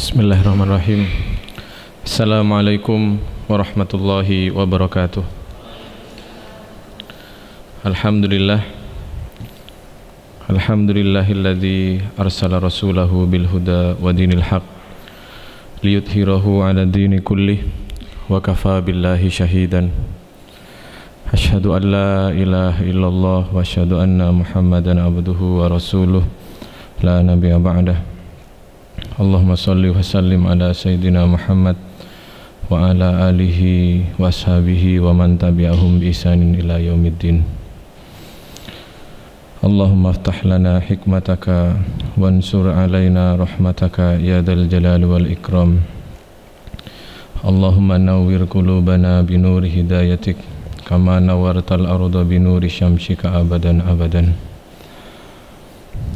Bismillahirrahmanirrahim. Assalamualaikum warahmatullahi wabarakatuh. Alhamdulillah. Alhamdulillahilladzi arsala rasulahu bil huda wa dinil haq liyudhhirahu 'ala dini kullih wa kafa billahi syahidan. Asyhadu an la ilaha illallah wa asyhadu anna Muhammadan abduhu wa rasuluh la nabiyya ba'dah. Allahumma salli wa sallim ala Sayyidina Muhammad wa ala alihi wa ashabihi wa man tabi'ahum bi ihsanin ila yaumiddin. Allahumma aftah lana hikmataka wansur alaina rahmataka ya dzal jalali wal ikram. Allahumma nawwir qulubana bi nuri hidayatik kama nawwartal arda bi nuri syamsika abadan abadan.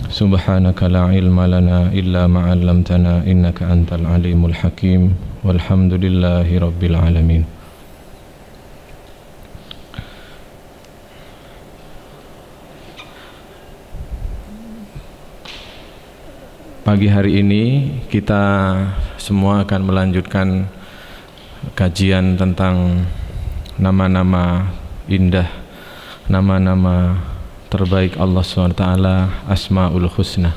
Subhanaka la ilma lana illa ma 'allamtana innaka antal alimul hakim walhamdulillahi rabbil alamin. Pagi hari ini kita semua akan melanjutkan kajian tentang nama-nama indah, nama-nama terbaik Allah SWT, Asmaul Husna.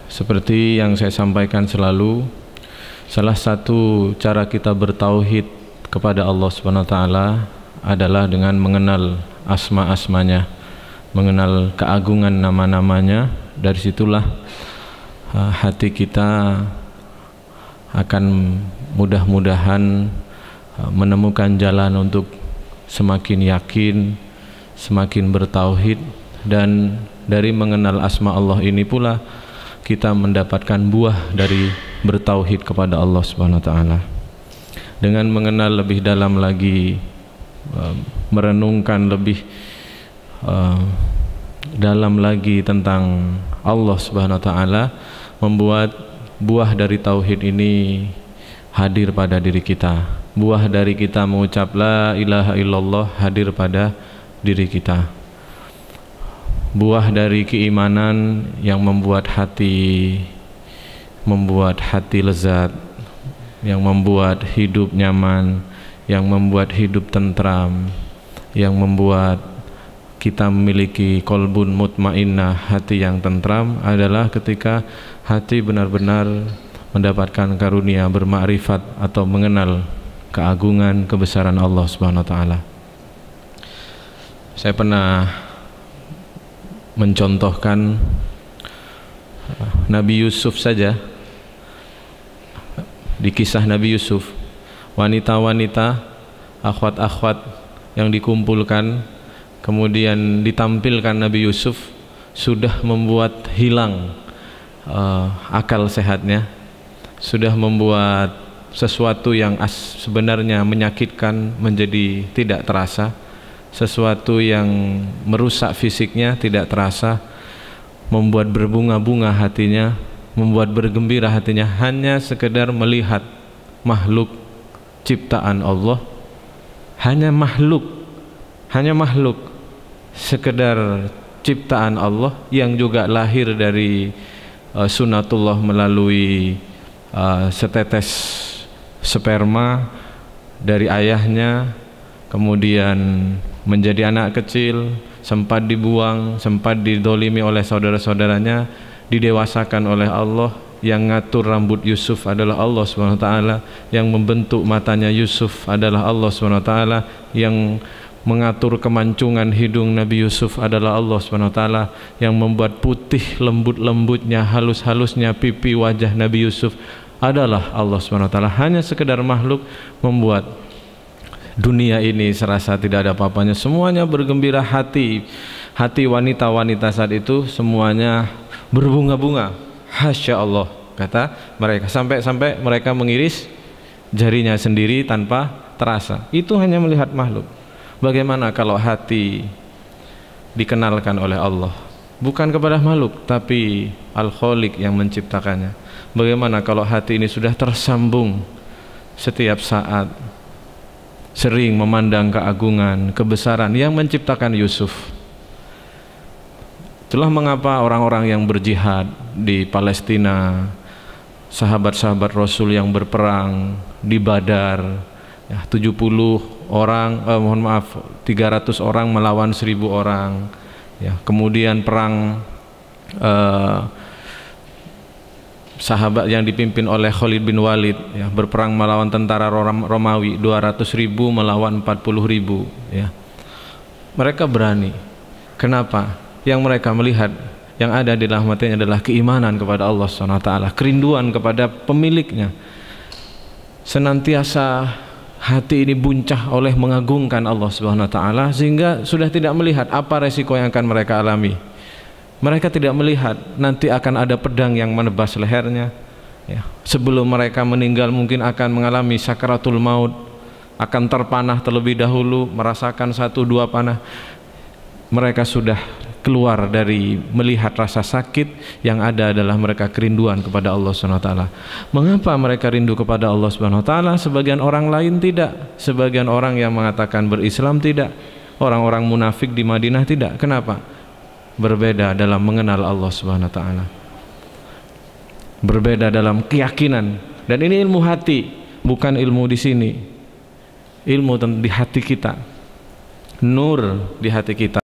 Seperti yang saya sampaikan selalu, salah satu cara kita bertauhid kepada Allah SWT adalah dengan mengenal asma-asmanya, mengenal keagungan nama-namanya. Dari situlah hati kita akan mudah-mudahan menemukan jalan untuk semakin yakin, semakin bertauhid, dan dari mengenal asma Allah ini pula kita mendapatkan buah dari bertauhid kepada Allah Subhanahu wa taala. Dengan mengenal lebih dalam lagi, merenungkan lebih dalam lagi tentang Allah Subhanahu wa taala, membuat buah dari tauhid ini hadir pada diri kita. Buah dari kita mengucap la ilaha illallah hadir pada diri kita. Buah dari keimanan yang membuat hati lezat, yang membuat hidup nyaman, yang membuat hidup tentram, yang membuat kita memiliki qalbun mutmainnah, hati yang tentram, adalah ketika hati benar-benar mendapatkan karunia bermakrifat atau mengenal keagungan kebesaran Allah Subhanahu wa taala. Saya pernah mencontohkan Nabi Yusuf saja. Di kisah Nabi Yusuf, wanita-wanita, akhwat-akhwat yang dikumpulkan, kemudian ditampilkan Nabi Yusuf, sudah membuat hilang akal sehatnya, sudah membuat sesuatu yang sebenarnya menyakitkan menjadi tidak terasa, sesuatu yang merusak fisiknya tidak terasa, membuat berbunga-bunga hatinya, membuat bergembira hatinya, hanya sekedar melihat makhluk ciptaan Allah, hanya makhluk sekedar ciptaan Allah yang juga lahir dari sunatullah melalui setetes sperma dari ayahnya, kemudian menjadi anak kecil, sempat dibuang, sempat didolimi oleh saudara-saudaranya, didewasakan oleh Allah. Yang ngatur rambut Yusuf adalah Allah SWT, yang membentuk matanya Yusuf adalah Allah SWT, yang mengatur kemancungan hidung Nabi Yusuf adalah Allah SWT, yang membuat putih lembut-lembutnya, halus-halusnya pipi wajah Nabi Yusuf adalah Allah SWT. Hanya sekedar makhluk membuat dunia ini serasa tidak ada apa-apanya, semuanya bergembira, hati wanita-wanita saat itu semuanya berbunga-bunga. Hasya Allah, kata mereka, sampai mereka mengiris jarinya sendiri tanpa terasa. Itu hanya melihat makhluk. Bagaimana kalau hati dikenalkan oleh Allah, bukan kepada makhluk tapi Al-Khaliq yang menciptakannya? Bagaimana kalau hati ini sudah tersambung setiap saat, sering memandang keagungan, kebesaran yang menciptakan Yusuf? Itulah mengapa orang-orang yang berjihad di Palestina, sahabat-sahabat Rasul yang berperang di Badar, ya, 70 orang, mohon maaf, 300 orang melawan 1000 orang, ya, kemudian perang sahabat yang dipimpin oleh Khalid bin Walid, ya, berperang melawan tentara Romawi 200.000 melawan 40.000, ya. Mereka berani. Kenapa? Yang mereka melihat yang ada di dalam hatinya adalah keimanan kepada Allah SWT, kerinduan kepada pemiliknya. Senantiasa hati ini buncah oleh mengagungkan Allah SWT, sehingga sudah tidak melihat apa resiko yang akan mereka alami. Mereka tidak melihat nanti akan ada pedang yang menebas lehernya, ya. Sebelum mereka meninggal mungkin akan mengalami sakaratul maut, akan terpanah terlebih dahulu, merasakan 1-2 panah. Mereka sudah keluar dari melihat rasa sakit, yang ada adalah mereka kerinduan kepada Allah SWT. Mengapa mereka rindu kepada Allah SWT? Sebagian orang lain tidak. Sebagian orang yang mengatakan berislam tidak. Orang-orang munafik di Madinah tidak. Kenapa? Berbeda dalam mengenal Allah SWT, berbeda dalam keyakinan. Dan ini ilmu hati, bukan ilmu di sini. Ilmu di hati kita, nur di hati kita.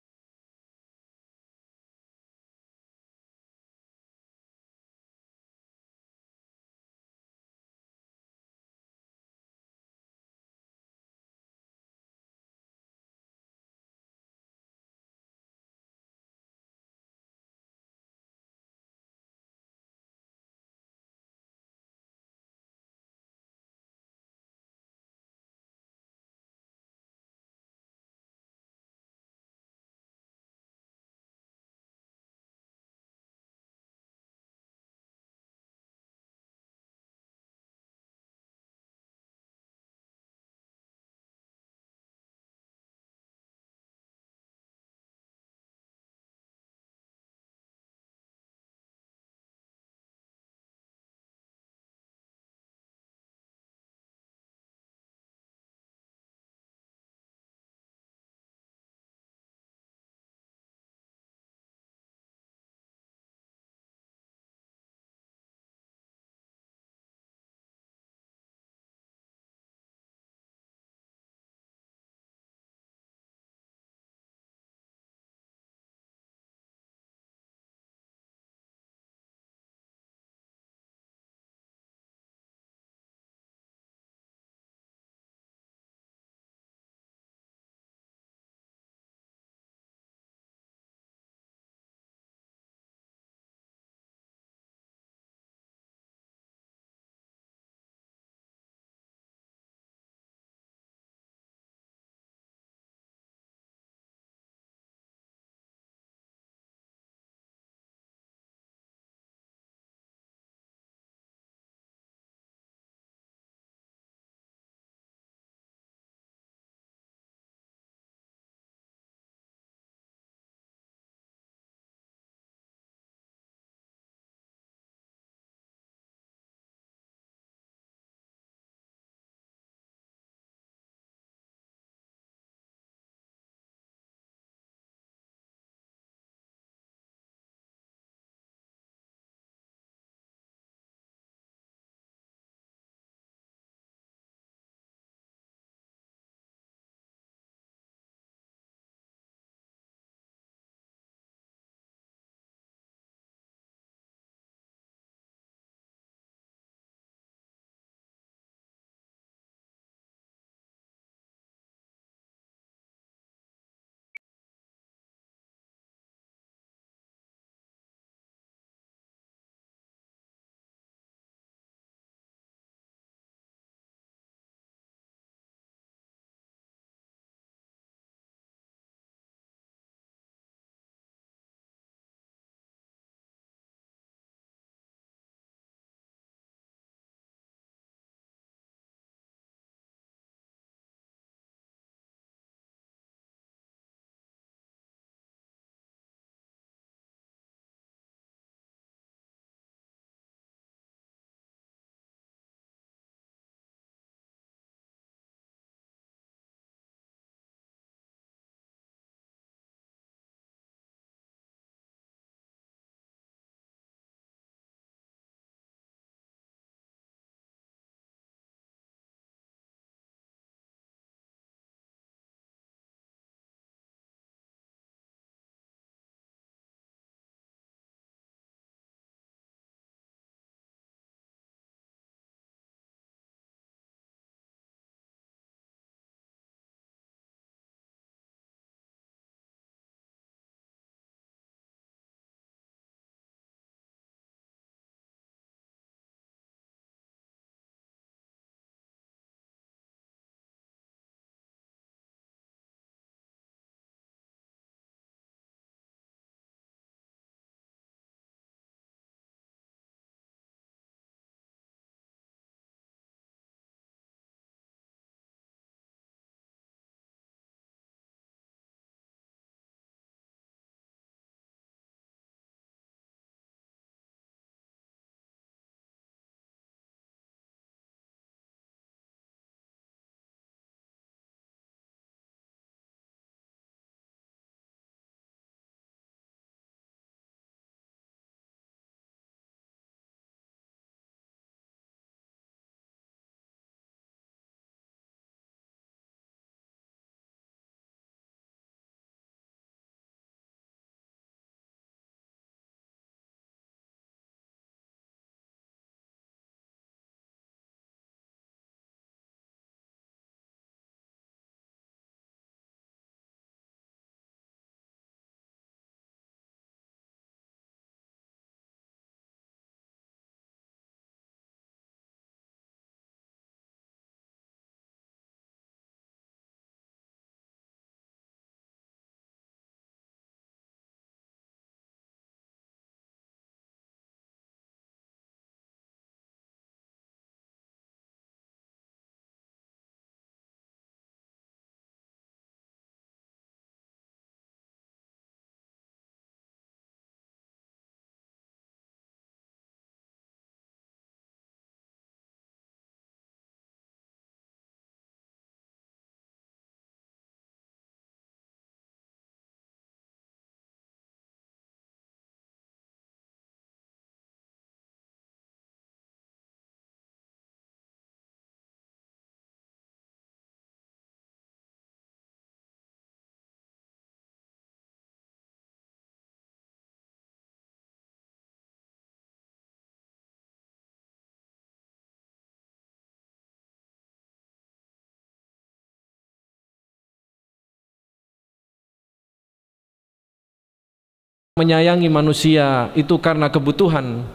menyayangi manusia itu karena kebutuhan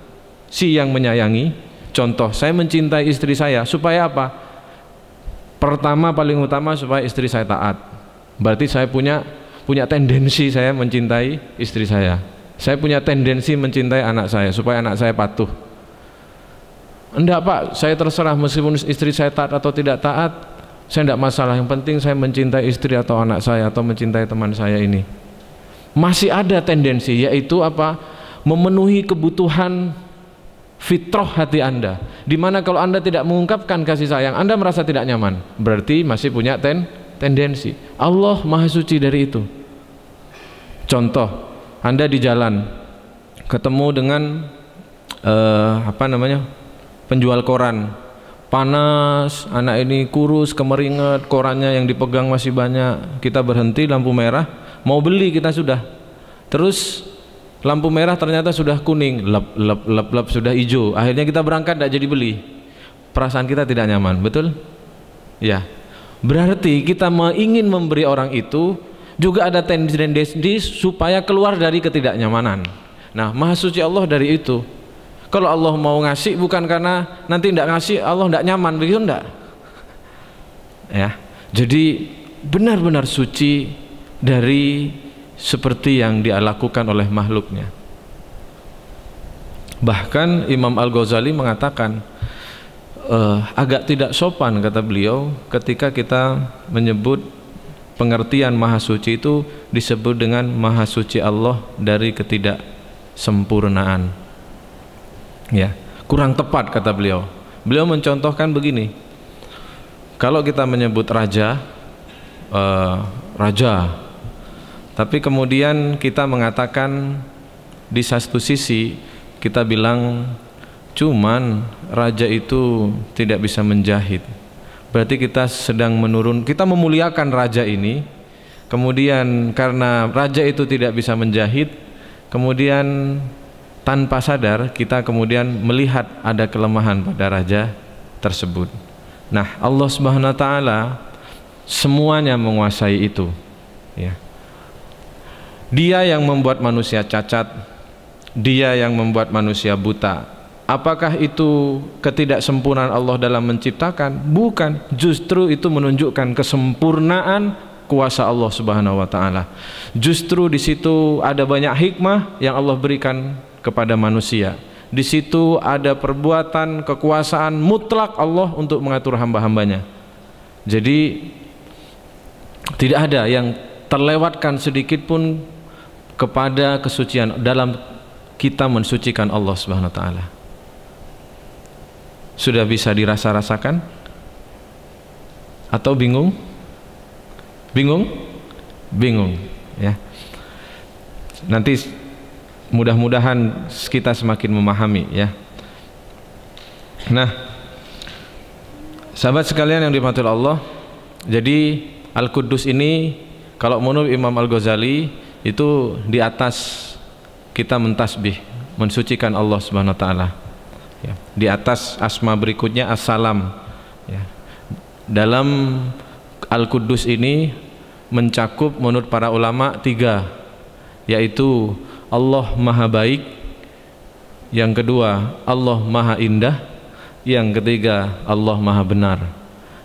si yang menyayangi. Contoh, saya mencintai istri saya supaya apa? Pertama, paling utama supaya istri saya taat. Berarti saya punya tendensi saya mencintai istri saya. Saya punya tendensi mencintai anak saya supaya anak saya patuh. Enggak Pak, saya terserah meskipun istri saya taat atau tidak taat, saya tidak masalah. Yang penting saya mencintai istri atau anak saya atau mencintai teman saya ini. Masih ada tendensi, yaitu apa? Memenuhi kebutuhan fitrah hati Anda, dimana kalau Anda tidak mengungkapkan kasih sayang, Anda merasa tidak nyaman, berarti masih punya tendensi. Allah maha suci dari itu. Contoh, Anda di jalan ketemu dengan penjual koran, panas, anak ini kurus, kemeringat, korannya yang dipegang masih banyak. Kita berhenti lampu merah, mau beli kita sudah, terus lampu merah ternyata sudah kuning, lep sudah hijau. Akhirnya kita berangkat, tidak jadi beli. Perasaan kita tidak nyaman, betul? Ya. Berarti kita ingin memberi orang itu juga ada tendensi supaya keluar dari ketidaknyamanan. Nah, maha suci Allah dari itu. Kalau Allah mau ngasih bukan karena nanti tidak ngasih Allah tidak nyaman, begitu enggak? Ya. Jadi benar-benar suci dari seperti yang dia lakukan oleh makhluknya. Bahkan Imam Al-Ghazali mengatakan agak tidak sopan, kata beliau, ketika kita menyebut pengertian maha suci itu disebut dengan maha suci Allah dari ketidaksempurnaan. Ya, kurang tepat kata beliau. Beliau mencontohkan begini, kalau kita menyebut raja, tapi kemudian kita mengatakan di satu sisi kita bilang cuman raja itu tidak bisa menjahit, berarti kita sedang kita memuliakan raja ini. Kemudian karena raja itu tidak bisa menjahit, kemudian tanpa sadar kita kemudian melihat ada kelemahan pada raja tersebut. Nah, Allah Subhanahu wa taala semuanya menguasai itu, ya. Dia yang membuat manusia cacat, dia yang membuat manusia buta. Apakah itu ketidaksempurnaan Allah dalam menciptakan? Bukan, justru itu menunjukkan kesempurnaan kuasa Allah Subhanahu wa taala. Justru di situ ada banyak hikmah yang Allah berikan kepada manusia. Di situ ada perbuatan kekuasaan mutlak Allah untuk mengatur hamba-hambanya. Jadi tidak ada yang terlewatkan sedikit pun kepada kesucian dalam kita mensucikan Allah Subhanahu wa taala. Sudah bisa dirasa-rasakan? Atau bingung? Bingung, ya. Nanti mudah-mudahan kita semakin memahami, ya. Nah, sahabat sekalian yang dirahmati Allah, jadi Al-Quddus ini kalau menurut Imam Al-Ghazali itu di atas kita mentasbih, mensucikan Allah Subhanahu wa taala, ya. Di atas asma berikutnya As-Salam, ya. Dalam Al-Quddus ini mencakup menurut para ulama 3, yaitu Allah Maha Baik, yang kedua Allah Maha Indah, yang ketiga Allah Maha Benar.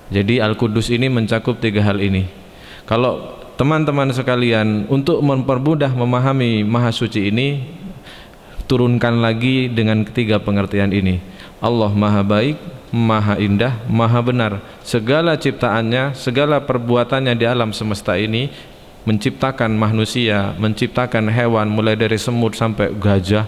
Jadi Al-Quddus ini mencakup 3 hal ini. Kalau teman-teman sekalian untuk mempermudah memahami maha suci ini, turunkan lagi dengan 3 pengertian ini. Allah Maha Baik, Maha Indah, Maha Benar. Segala ciptaannya, segala perbuatannya di alam semesta ini, menciptakan manusia, menciptakan hewan mulai dari semut sampai gajah,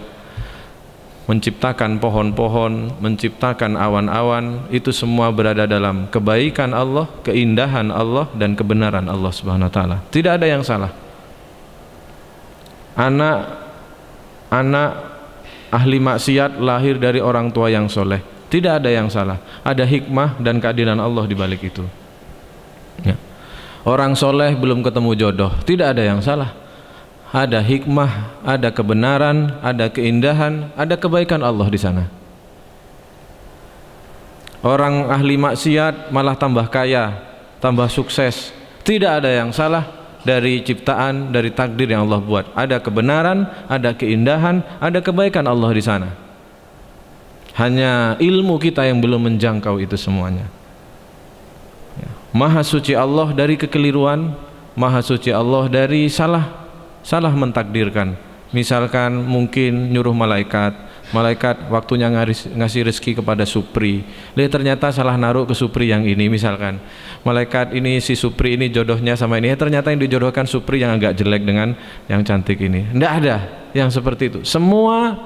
menciptakan pohon-pohon, menciptakan awan-awan, itu semua berada dalam kebaikan Allah, keindahan Allah, dan kebenaran Allah Subhanahu wa taala. Tidak ada yang salah. Anak ahli maksiat lahir dari orang tua yang soleh, tidak ada yang salah. Ada hikmah dan keadilan Allah di balik itu, ya. Orang soleh belum ketemu jodoh, tidak ada yang salah. Ada hikmah, ada kebenaran, ada keindahan, ada kebaikan Allah di sana. Orang ahli maksiat malah tambah kaya, tambah sukses, tidak ada yang salah. dari ciptaan, dari takdir yang Allah buat. Ada kebenaran, ada keindahan, ada kebaikan Allah di sana. Hanya ilmu kita yang belum menjangkau itu semuanya. Maha suci Allah dari kekeliruan, maha suci Allah dari salah mentakdirkan. Misalkan mungkin nyuruh malaikat waktunya ngasih rezeki kepada Supri, ternyata salah naruh ke Supri yang ini. Misalkan malaikat ini, si Supri ini jodohnya sama ini, ternyata yang dijodohkan Supri yang agak jelek dengan yang cantik ini. Tidak ada yang seperti itu. Semua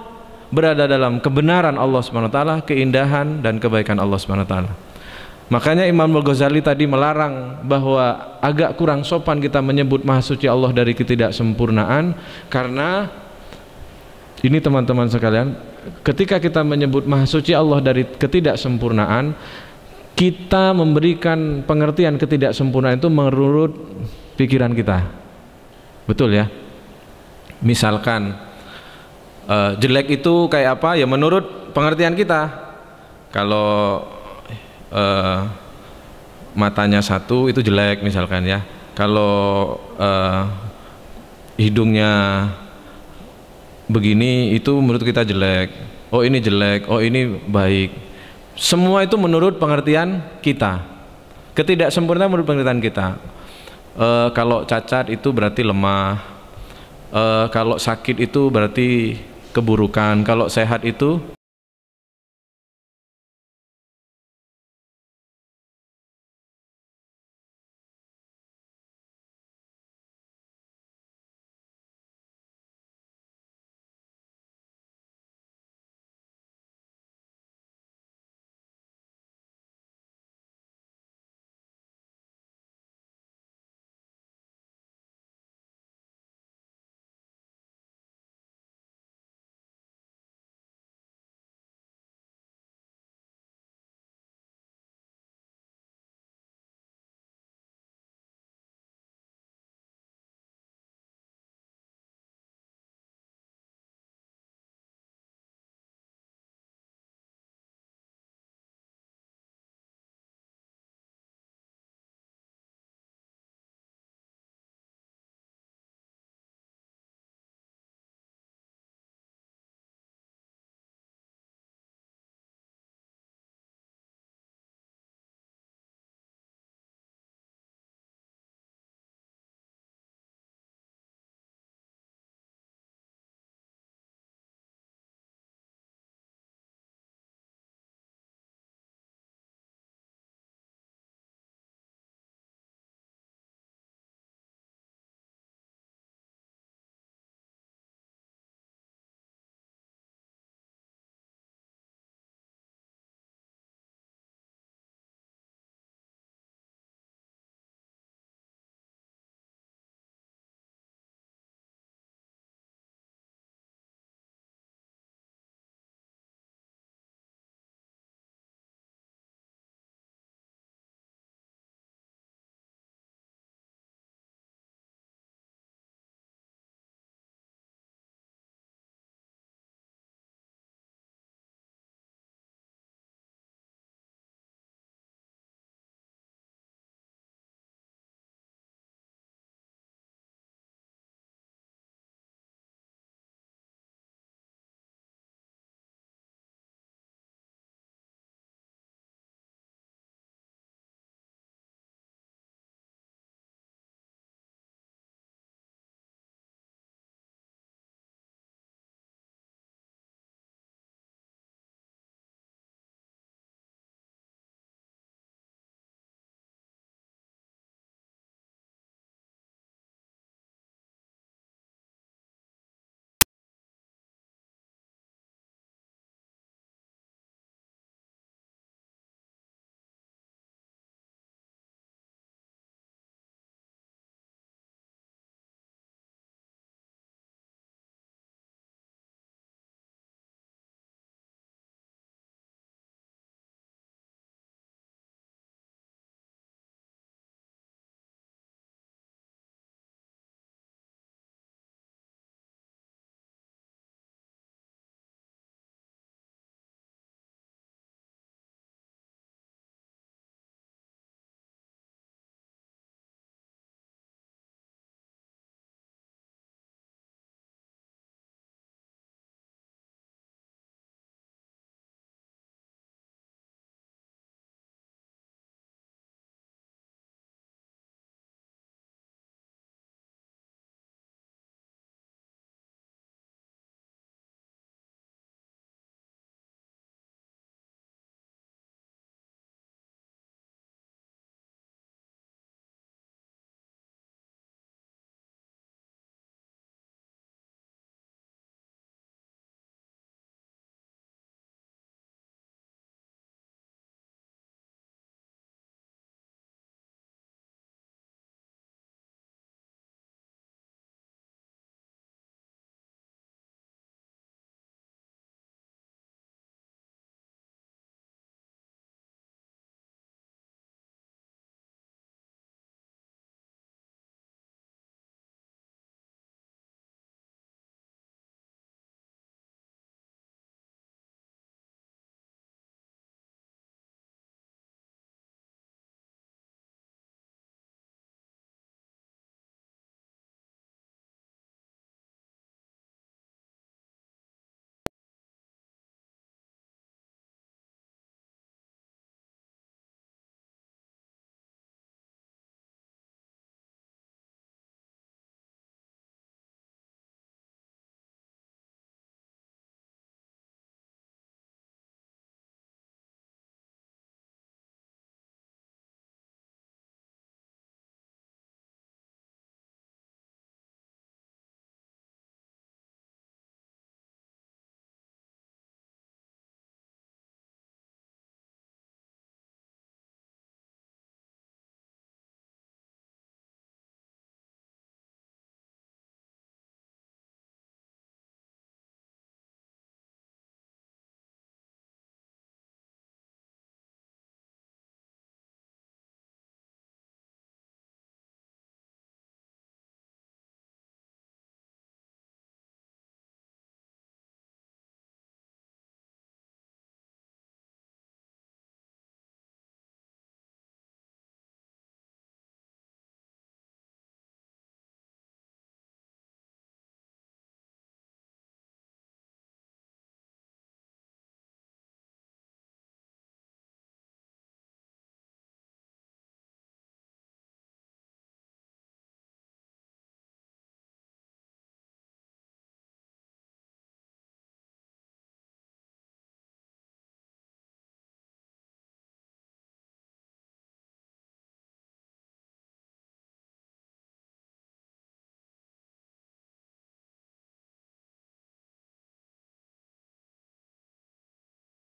berada dalam kebenaran Allah SWT, keindahan dan kebaikan Allah SWT. Makanya Imam Al-Ghazali tadi melarang bahwa agak kurang sopan kita menyebut Maha Suci Allah dari ketidaksempurnaan, karena ini teman-teman sekalian, ketika kita menyebut Maha Suci Allah dari ketidaksempurnaan, kita memberikan pengertian ketidaksempurnaan itu menurut pikiran kita. Betul ya? Misalkan jelek itu kayak apa? Ya menurut pengertian kita. Kalau matanya satu itu jelek misalkan ya. Kalau hidungnya begini itu menurut kita jelek. Oh ini jelek, oh ini baik. Semua itu menurut pengertian kita. Ketidaksempurnaan menurut pengertian kita. Kalau cacat itu berarti lemah. Kalau sakit itu berarti keburukan. Kalau sehat itu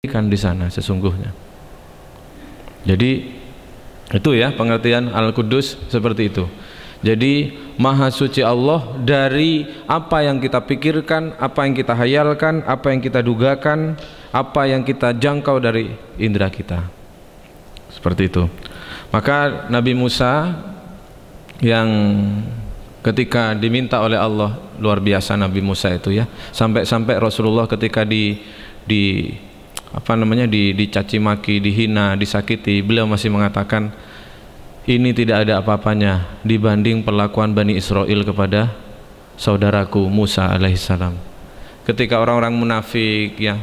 kan di sana sesungguhnya. Jadi itu ya pengertian Al-Qudus seperti itu. Jadi Maha Suci Allah dari apa yang kita pikirkan, apa yang kita hayalkan, apa yang kita dugakan, apa yang kita jangkau dari indera kita. Seperti itu. Maka Nabi Musa yang ketika diminta oleh Allah, luar biasa Nabi Musa itu ya, sampai Rasulullah ketika dicaci maki, dihina, disakiti, beliau masih mengatakan ini tidak ada apa-apanya dibanding perlakuan Bani Israel kepada saudaraku Musa alaihissalam. Ketika orang-orang munafik ya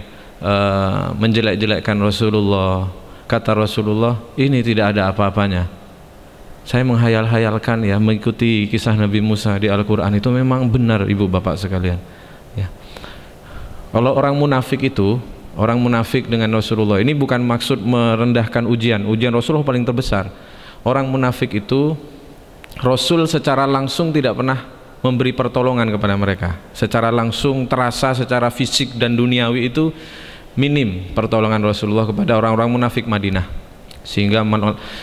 menjelek-jelekkan Rasulullah, kata Rasulullah, ini tidak ada apa-apanya. Saya menghayal-hayalkan ya, mengikuti kisah Nabi Musa di Al-Quran itu memang benar ibu bapak sekalian ya. Kalau orang munafik itu, orang munafik dengan Rasulullah, ini bukan maksud merendahkan ujian Rasulullah paling terbesar. Orang munafik itu Rasul secara langsung tidak pernah memberi pertolongan kepada mereka. Secara langsung terasa, secara fisik dan duniawi itu minim pertolongan Rasulullah kepada orang-orang munafik Madinah. Sehingga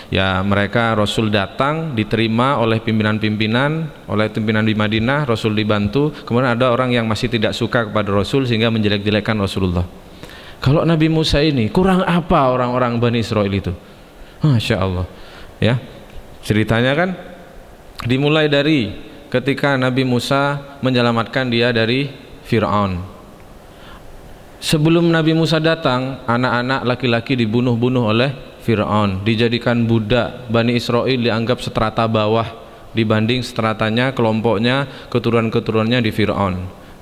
ya mereka Rasul datang, diterima oleh pimpinan-pimpinan, oleh pimpinan di Madinah, Rasul dibantu. Kemudian ada orang yang masih tidak suka kepada Rasul sehingga menjelek-jelekkan Rasulullah. Kalau Nabi Musa ini kurang apa orang-orang Bani Israel itu? Masya Allah ya, ceritanya kan dimulai dari ketika Nabi Musa menyelamatkan dia dari Fir'aun. Sebelum Nabi Musa datang, anak-anak laki-laki dibunuh-bunuh oleh Fir'aun, dijadikan budak. Bani Israel dianggap seterata bawah dibanding seteratanya, kelompoknya, keturunan-keturunannya di Fir'aun.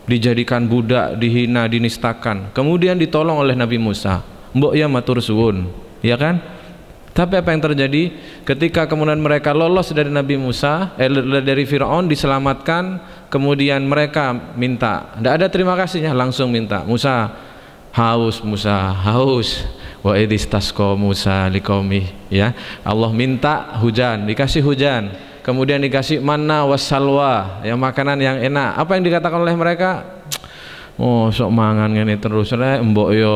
Dijadikan budak, dihina, dinistakan. Kemudian ditolong oleh Nabi Musa. Mbok ya matur suwun, ya kan? Tapi apa yang terjadi ketika kemudian mereka lolos dari Nabi Musa, dari Fir'aun, diselamatkan, kemudian mereka minta, tidak ada terima kasihnya, langsung minta, Musa haus, wa idistasqa Musa liqaumi, ya Allah minta hujan, dikasih hujan, kemudian dikasih manna wassalwa, ya makanan yang enak. Apa yang dikatakan oleh mereka? Oh sok mangan ngene terus rek mbok yo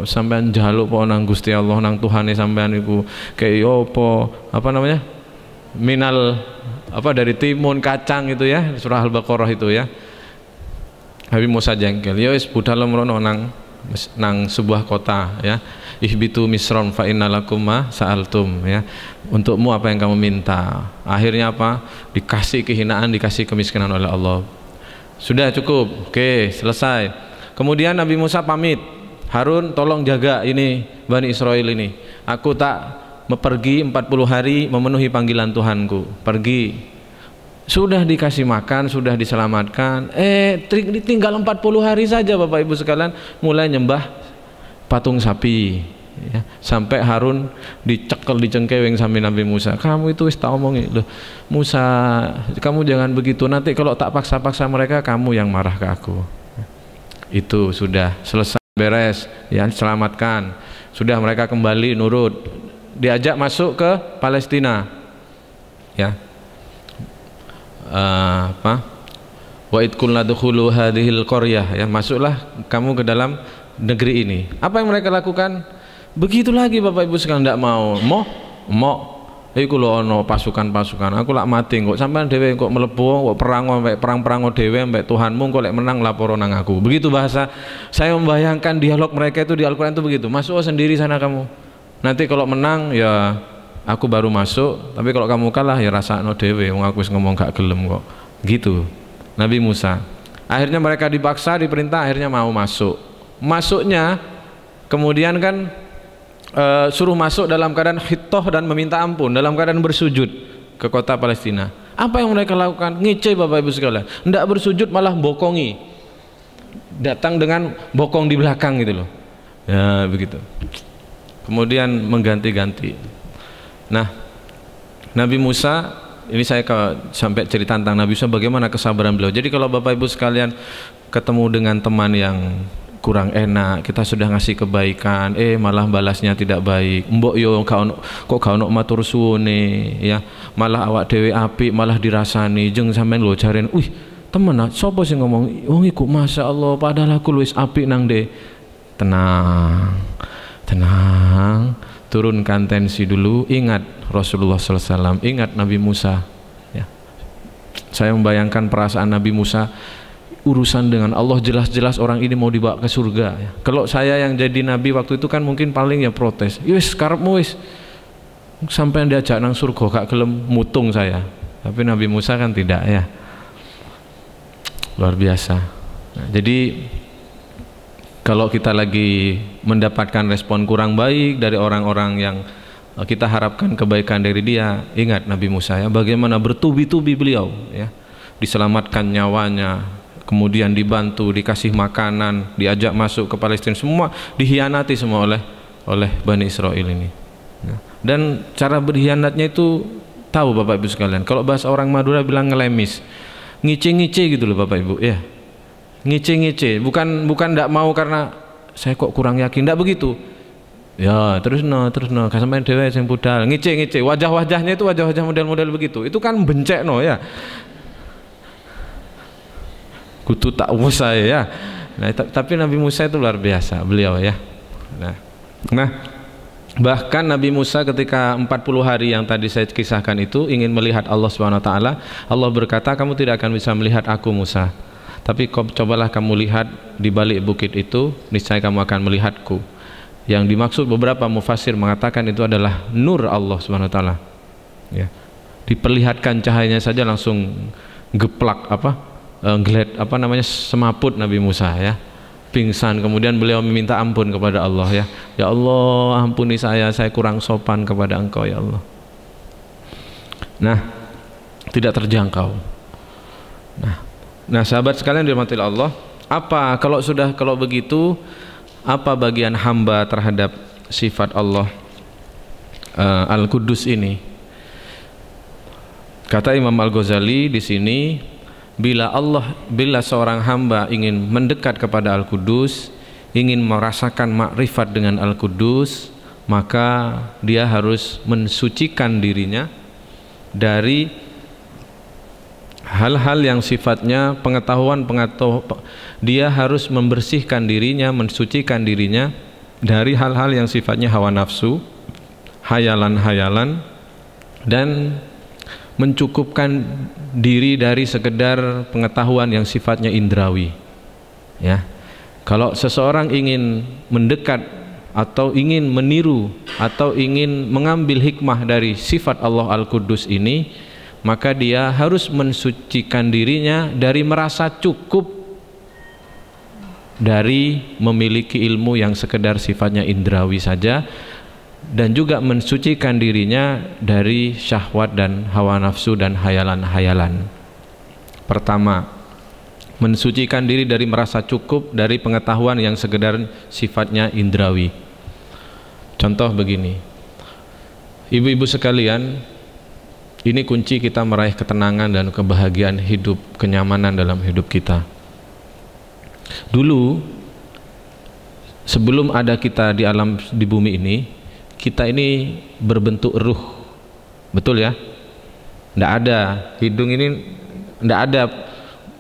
sampean njaluk po nang Gusti Allah, nang Tuhane sampean iku kaya apa namanya? Minal dari timun kacang itu ya, surah Al-Baqarah itu ya. Nabi Musa jengkel. Ya wis budal mrono nang sebuah kota ya. Ihbitu misron fa innalakum ma sa'altum ya. Untukmu apa yang kamu minta. Akhirnya apa? Dikasih kehinaan, dikasih kemiskinan oleh Allah. Sudah cukup, oke selesai. Kemudian Nabi Musa pamit, Harun tolong jaga ini Bani Israel ini. Aku tak pergi 40 hari memenuhi panggilan Tuhanku. Pergi. Sudah dikasih makan, sudah diselamatkan. Tinggal 40 hari saja Bapak Ibu sekalian mulai nyembah patung sapi. Ya, sampai Harun dicekel, dicengkeweng sampai Nabi Musa. Kamu itu wis tak omongi loh Musa, kamu jangan begitu, nanti kalau tak paksa-paksa mereka kamu yang marah ke aku. Itu sudah selesai, beres ya, selamatkan. Sudah mereka kembali nurut, diajak masuk ke Palestina ya. Wa id qulna dukhulu hadhil qaryah ya, masuklah kamu ke dalam negeri ini. Apa yang mereka lakukan? Begitu lagi Bapak Ibu sekalian, tidak mau iku lho ono pasukan-pasukan, aku lak mati kok sampean dhewe kok mlebu kok perang dhewe mbek Tuhanmu kok lek menang lapor nang aku. Begitu bahasa saya membayangkan dialog mereka itu di Al-Qur'an itu begitu. Masuk sendiri sana kamu. Nanti kalau menang ya aku baru masuk, tapi kalau kamu kalah ya rasakno dhewe wong aku wis ngomong gak gelem kok. Gitu. Nabi Musa. Akhirnya mereka dipaksa, diperintah, akhirnya mau masuk. Masuknya kemudian kan suruh masuk dalam keadaan khitoh dan meminta ampun, dalam keadaan bersujud ke kota Palestina. Apa yang mereka lakukan? Ngece Bapak Ibu sekalian. Tidak bersujud malah bokongi, datang dengan bokong di belakang gitu loh ya, begitu. Kemudian mengganti-ganti. Nah Nabi Musa ini saya sampai cerita tentang Nabi Musa, bagaimana kesabaran beliau. Jadi kalau Bapak Ibu sekalian ketemu dengan teman yang kurang enak, kita sudah ngasih kebaikan, malah balasnya tidak baik. Mbok yo kok gak ono matur suwune ya, malah awak dhewe apik malah dirasani. Jeung sampean lho jaren, "Wih, temen sapa sing ngomong wong iku masyaallah padahal aku luwes apik nang de." Tenang. tenang, turunkan tensi dulu, ingat Rasulullah SAW, ingat Nabi Musa ya. Saya membayangkan perasaan Nabi Musa, urusan dengan Allah, jelas-jelas orang ini mau dibawa ke surga ya. Kalau saya yang jadi nabi waktu itu kan mungkin paling ya protes, wis karepmu wis sampai diajak nang surga gak gelem, mutung saya. Tapi Nabi Musa kan tidak ya, luar biasa. Nah, jadi kalau kita lagi mendapatkan respon kurang baik dari orang-orang yang kita harapkan kebaikan dari dia, ingat Nabi Musa ya, bagaimana bertubi-tubi beliau ya, diselamatkan nyawanya, kemudian dibantu, dikasih makanan, diajak masuk ke Palestina, semua dihianati semua oleh Bani Israel ini. Nah, dan cara berkhianatnya itu tahu Bapak Ibu sekalian, kalau bahasa orang Madura bilang ngelemis, ngice-ngice gitu loh Bapak Ibu ya, ngice-ngice, bukan ndak mau karena saya kok kurang yakin, ndak begitu ya, terus no sampai dewe sing budal, ngice-ngice, wajah-wajahnya itu wajah-wajah model-model begitu, itu kan bencek no ya, kutu tak Musa ya. Nah, tapi Nabi Musa itu luar biasa beliau ya. Nah, bahkan Nabi Musa ketika 40 hari yang tadi saya kisahkan itu ingin melihat Allah SWT, Allah berkata, kamu tidak akan bisa melihat aku Musa, tapi cobalah kamu lihat di balik bukit itu, niscaya kamu akan melihatku. Yang dimaksud beberapa mufassir mengatakan itu adalah nur Allah SWT ya. Diperlihatkan cahayanya saja langsung geplak semaput Nabi Musa ya, pingsan. Kemudian beliau meminta ampun kepada Allah ya, ya Allah ampuni saya kurang sopan kepada engkau ya Allah. Nah, tidak terjangkau. Nah sahabat sekalian dirahmati Allah, kalau begitu apa bagian hamba terhadap sifat Allah Al-Qudus ini? Kata Imam Al-Ghazali di sini, bila seorang hamba ingin mendekat kepada Al-Qudus, ingin merasakan makrifat dengan Al-Qudus, maka dia harus mensucikan dirinya dari hal-hal yang sifatnya pengetahuan. Dia harus membersihkan dirinya, mensucikan dirinya dari hal-hal yang sifatnya hawa nafsu, hayalan-hayalan, dan mencukupkan diri dari sekedar pengetahuan yang sifatnya indrawi ya. Kalau seseorang ingin mendekat atau ingin meniru atau ingin mengambil hikmah dari sifat Allah Al-Qudus ini, maka dia harus mensucikan dirinya dari merasa cukup dari memiliki ilmu yang sekedar sifatnya indrawi saja, dan juga mensucikan dirinya dari syahwat dan hawa nafsu dan hayalan-hayalan. Pertama, mensucikan diri dari merasa cukup dari pengetahuan yang sekedar sifatnya indrawi. Contoh begini, ibu-ibu sekalian, ini kunci kita meraih ketenangan dan kebahagiaan hidup, kenyamanan dalam hidup kita. Dulu sebelum ada kita di bumi ini, kita ini berbentuk ruh, betul ya? Nggak ada hidung ini, nggak ada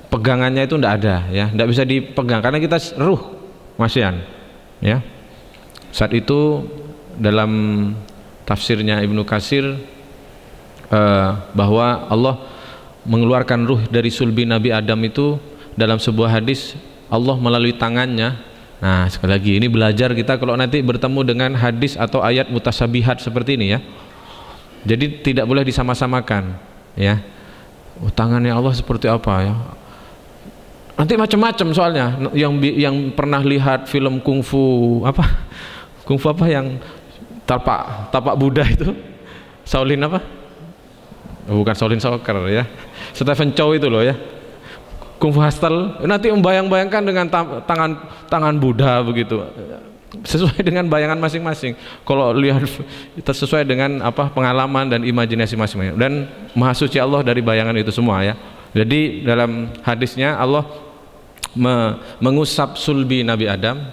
pegangannya, itu nggak ada ya, nggak bisa dipegang karena kita ruh masian ya. Saat itu dalam tafsirnya Ibnu Katsir bahwa Allah mengeluarkan ruh dari sulbi Nabi Adam itu dalam sebuah hadis, Allah melalui tangannya. Nah, sekali lagi ini belajar kita kalau nanti bertemu dengan hadis atau ayat mutasabihat seperti ini ya. Jadi tidak boleh disama-samakan ya. Tangannya Allah seperti apa ya? Nanti macam-macam soalnya. Yang pernah lihat film kungfu apa? Kungfu apa yang tapak Buddha itu? Shaolin apa? Bukan Shaolin Soccer ya. Stephen Chow itu loh ya. Kungfu Hustle, nanti membayang-bayangkan dengan tangan Buddha begitu, sesuai dengan bayangan masing-masing. Kalau lihat sesuai dengan pengalaman dan imajinasi masing-masing, dan Maha Suci Allah dari bayangan itu semua ya. Jadi dalam hadisnya Allah mengusap sulbi Nabi Adam,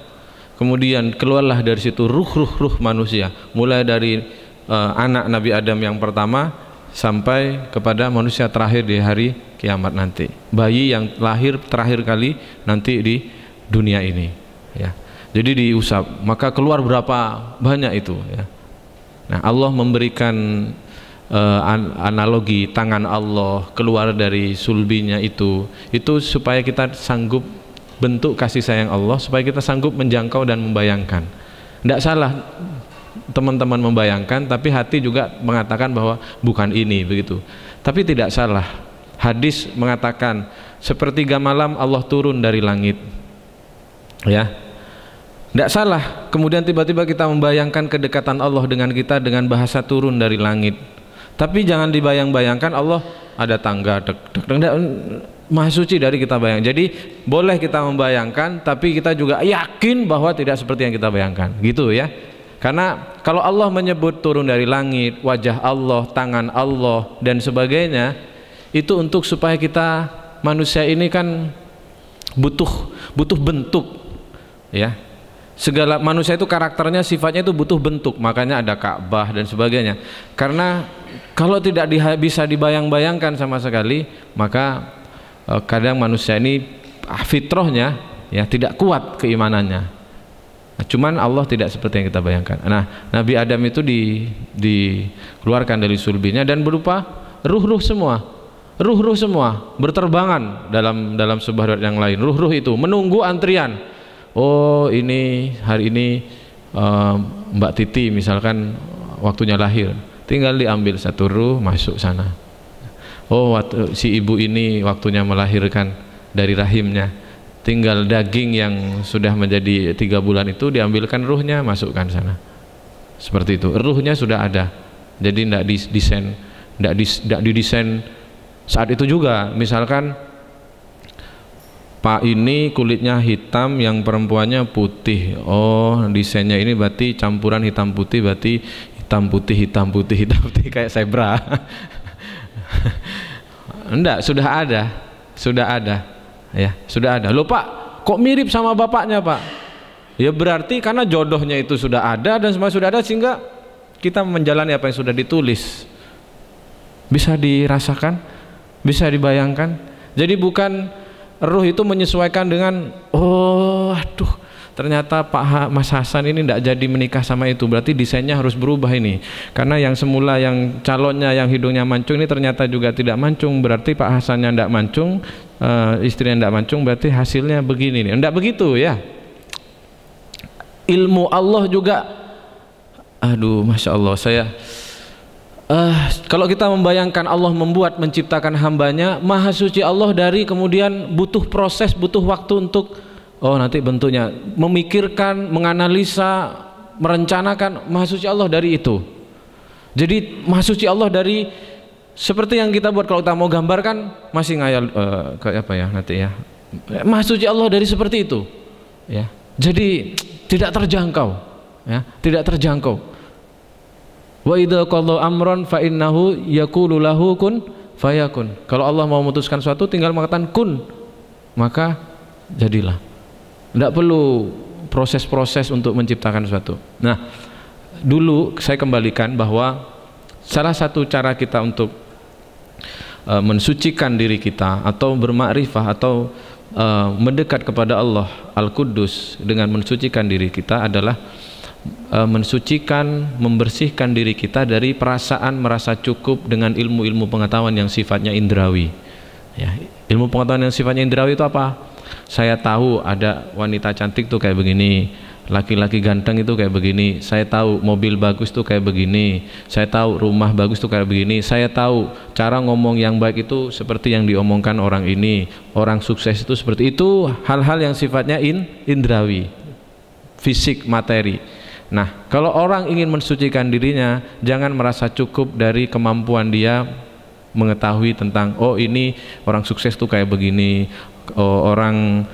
kemudian keluarlah dari situ ruh manusia, mulai dari anak Nabi Adam yang pertama sampai kepada manusia terakhir di hari kiamat nanti, bayi yang lahir terakhir kali nanti di dunia ini ya. Jadi diusap, maka keluar berapa banyak itu ya. Nah, Allah memberikan analogi tangan Allah keluar dari sulbinya itu supaya kita sanggup, bentuk kasih sayang Allah, supaya kita sanggup menjangkau dan membayangkan. Tidak salah teman-teman membayangkan, tapi hati juga mengatakan bahwa bukan ini, begitu. Tapi tidak salah, hadis mengatakan sepertiga malam Allah turun dari langit, ya. Tidak salah. Kemudian tiba-tiba kita membayangkan kedekatan Allah dengan kita dengan bahasa turun dari langit. Tapi jangan dibayang-bayangkan Allah ada tangga, Maha suci dari kita bayang. Jadi boleh kita membayangkan, tapi kita juga yakin bahwa tidak seperti yang kita bayangkan, gitu ya. Karena kalau Allah menyebut turun dari langit, wajah Allah, tangan Allah dan sebagainya, itu untuk supaya kita manusia ini kan butuh bentuk, ya. Segala manusia itu karakternya, sifatnya itu butuh bentuk, makanya ada Ka'bah dan sebagainya. Karena kalau tidak bisa dibayang-bayangkan sama sekali, maka kadang manusia ini fitrahnya ya tidak kuat keimanannya. Nah, cuman Allah tidak seperti yang kita bayangkan. Nah, Nabi Adam itu dikeluarkan dari sulbinya dan berupa ruh-ruh semua. Ruh-ruh semua berterbangan dalam sebuah riwayat yang lain. Ruh-ruh itu menunggu antrian. Oh, ini hari ini Mbak Titi misalkan waktunya lahir, tinggal diambil satu ruh masuk sana. Oh, si ibu ini waktunya melahirkan dari rahimnya, tinggal daging yang sudah menjadi 3 bulan itu diambilkan ruhnya, masukkan sana. Seperti itu, ruhnya sudah ada. Jadi tidak didesain saat itu juga. Misalkan Pak ini kulitnya hitam, yang perempuannya putih. Oh, desainnya ini berarti campuran hitam putih, berarti hitam putih kayak zebra. Enggak, sudah ada ya, sudah ada. Loh Pak, kok mirip sama bapaknya Pak? Ya berarti karena jodohnya itu sudah ada dan semua sudah ada, sehingga kita menjalani apa yang sudah ditulis. Bisa dirasakan, bisa dibayangkan. Jadi bukan ruh itu menyesuaikan dengan, oh aduh ternyata Mas Hasan ini tidak jadi menikah sama itu, berarti desainnya harus berubah ini, karena yang semula yang calonnya yang hidungnya mancung ini ternyata juga tidak mancung, berarti Pak Hasannya tidak mancung, istrinya tidak mancung, berarti hasilnya begini nih. Tidak begitu ya. Ilmu Allah juga, aduh Masya Allah, kalau kita membayangkan Allah menciptakan hambanya, Maha suci Allah dari kemudian butuh proses, butuh waktu untuk nanti bentuknya, memikirkan, menganalisa, merencanakan. Maha suci Allah dari itu. Jadi Maha suci Allah dari seperti yang kita buat, kalau kita mau gambarkan masih ngayal kayak apa ya nanti ya. Maha suci Allah dari seperti itu ya. Jadi tidak terjangkau ya, tidak terjangkau. Wa idza qadha amran fa innahu yaqulu lahu kun fayakun. Kalau Allah mau memutuskan sesuatu tinggal mengatakan kun, maka jadilah. Tidak perlu proses-proses untuk menciptakan sesuatu. Nah, dulu saya kembalikan bahwa salah satu cara kita untuk mensucikan diri kita atau bermakrifah atau mendekat kepada Allah Al-Quddus dengan mensucikan diri kita adalah mensucikan, membersihkan diri kita dari perasaan merasa cukup dengan ilmu-ilmu pengetahuan yang sifatnya indrawi ya. Ilmu pengetahuan yang sifatnya indrawi itu apa? Saya tahu ada wanita cantik tuh kayak begini, laki-laki ganteng itu kayak begini, saya tahu mobil bagus tuh kayak begini, saya tahu rumah bagus tuh kayak begini, saya tahu cara ngomong yang baik itu seperti yang diomongkan orang ini, orang sukses itu seperti itu. Hal-hal yang sifatnya indrawi, fisik, materi. Nah, kalau orang ingin mensucikan dirinya, jangan merasa cukup dari kemampuan dia mengetahui tentang, oh ini orang sukses tuh kayak begini, oh, orang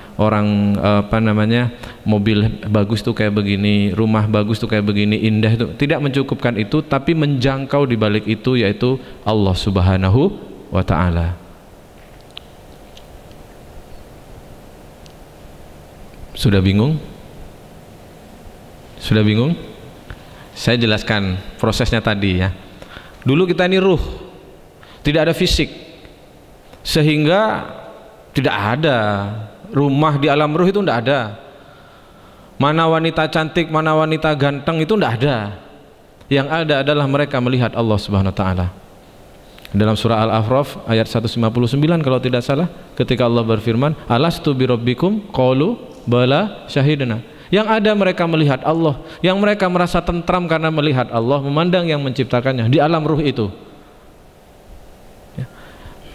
apa namanya, mobil bagus tuh kayak begini, rumah bagus tuh kayak begini, indah itu. Tidak mencukupkan itu, tapi menjangkau di balik itu, yaitu Allah Subhanahu wa ta'ala. Sudah bingung? Sudah bingung? Saya jelaskan prosesnya tadi ya. Dulu kita ini ruh, tidak ada fisik, sehingga tidak ada rumah di alam ruh, itu tidak ada. mana wanita cantik, mana wanita ganteng, itu tidak ada. Yang ada adalah mereka melihat Allah Subhanahu wa taala. Dalam surah Al-A'raf ayat 159 kalau tidak salah, ketika Allah berfirman, alastu birabbikum qalu bala syahidna. Yang ada mereka melihat Allah, yang mereka merasa tentram karena melihat Allah, memandang yang menciptakannya di alam ruh itu.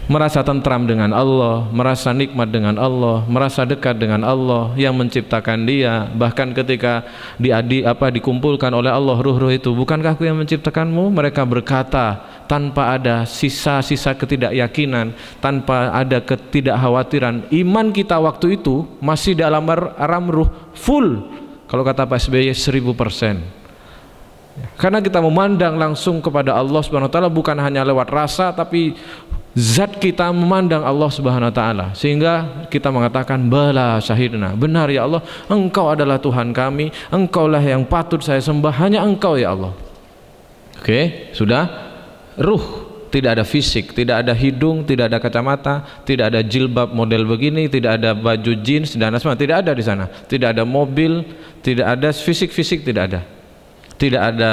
Merasa tentram dengan Allah, merasa nikmat dengan Allah, merasa dekat dengan Allah yang menciptakan dia. Bahkan ketika dikumpulkan oleh Allah ruh-ruh itu, bukankah aku yang menciptakanmu? Mereka berkata tanpa ada sisa-sisa ketidakyakinan, tanpa ada ketidakkhawatiran. Iman kita waktu itu masih dalam alam ruh full. Kalau kata Pak SBY 1000%. Karena kita memandang langsung kepada Allah Subhanahu wa taala, bukan hanya lewat rasa, tapi zat kita memandang Allah Subhanahu wa taala, sehingga kita mengatakan bala syahidna, benar ya Allah, Engkau adalah Tuhan kami, Engkaulah yang patut saya sembah, hanya Engkau ya Allah. Oke, sudah. Ruh, tidak ada fisik, tidak ada hidung, tidak ada kacamata, tidak ada jilbab model begini, tidak ada baju jeans dan asma, tidak ada di sana. Tidak ada mobil, tidak ada fisik-fisik, tidak ada. Tidak ada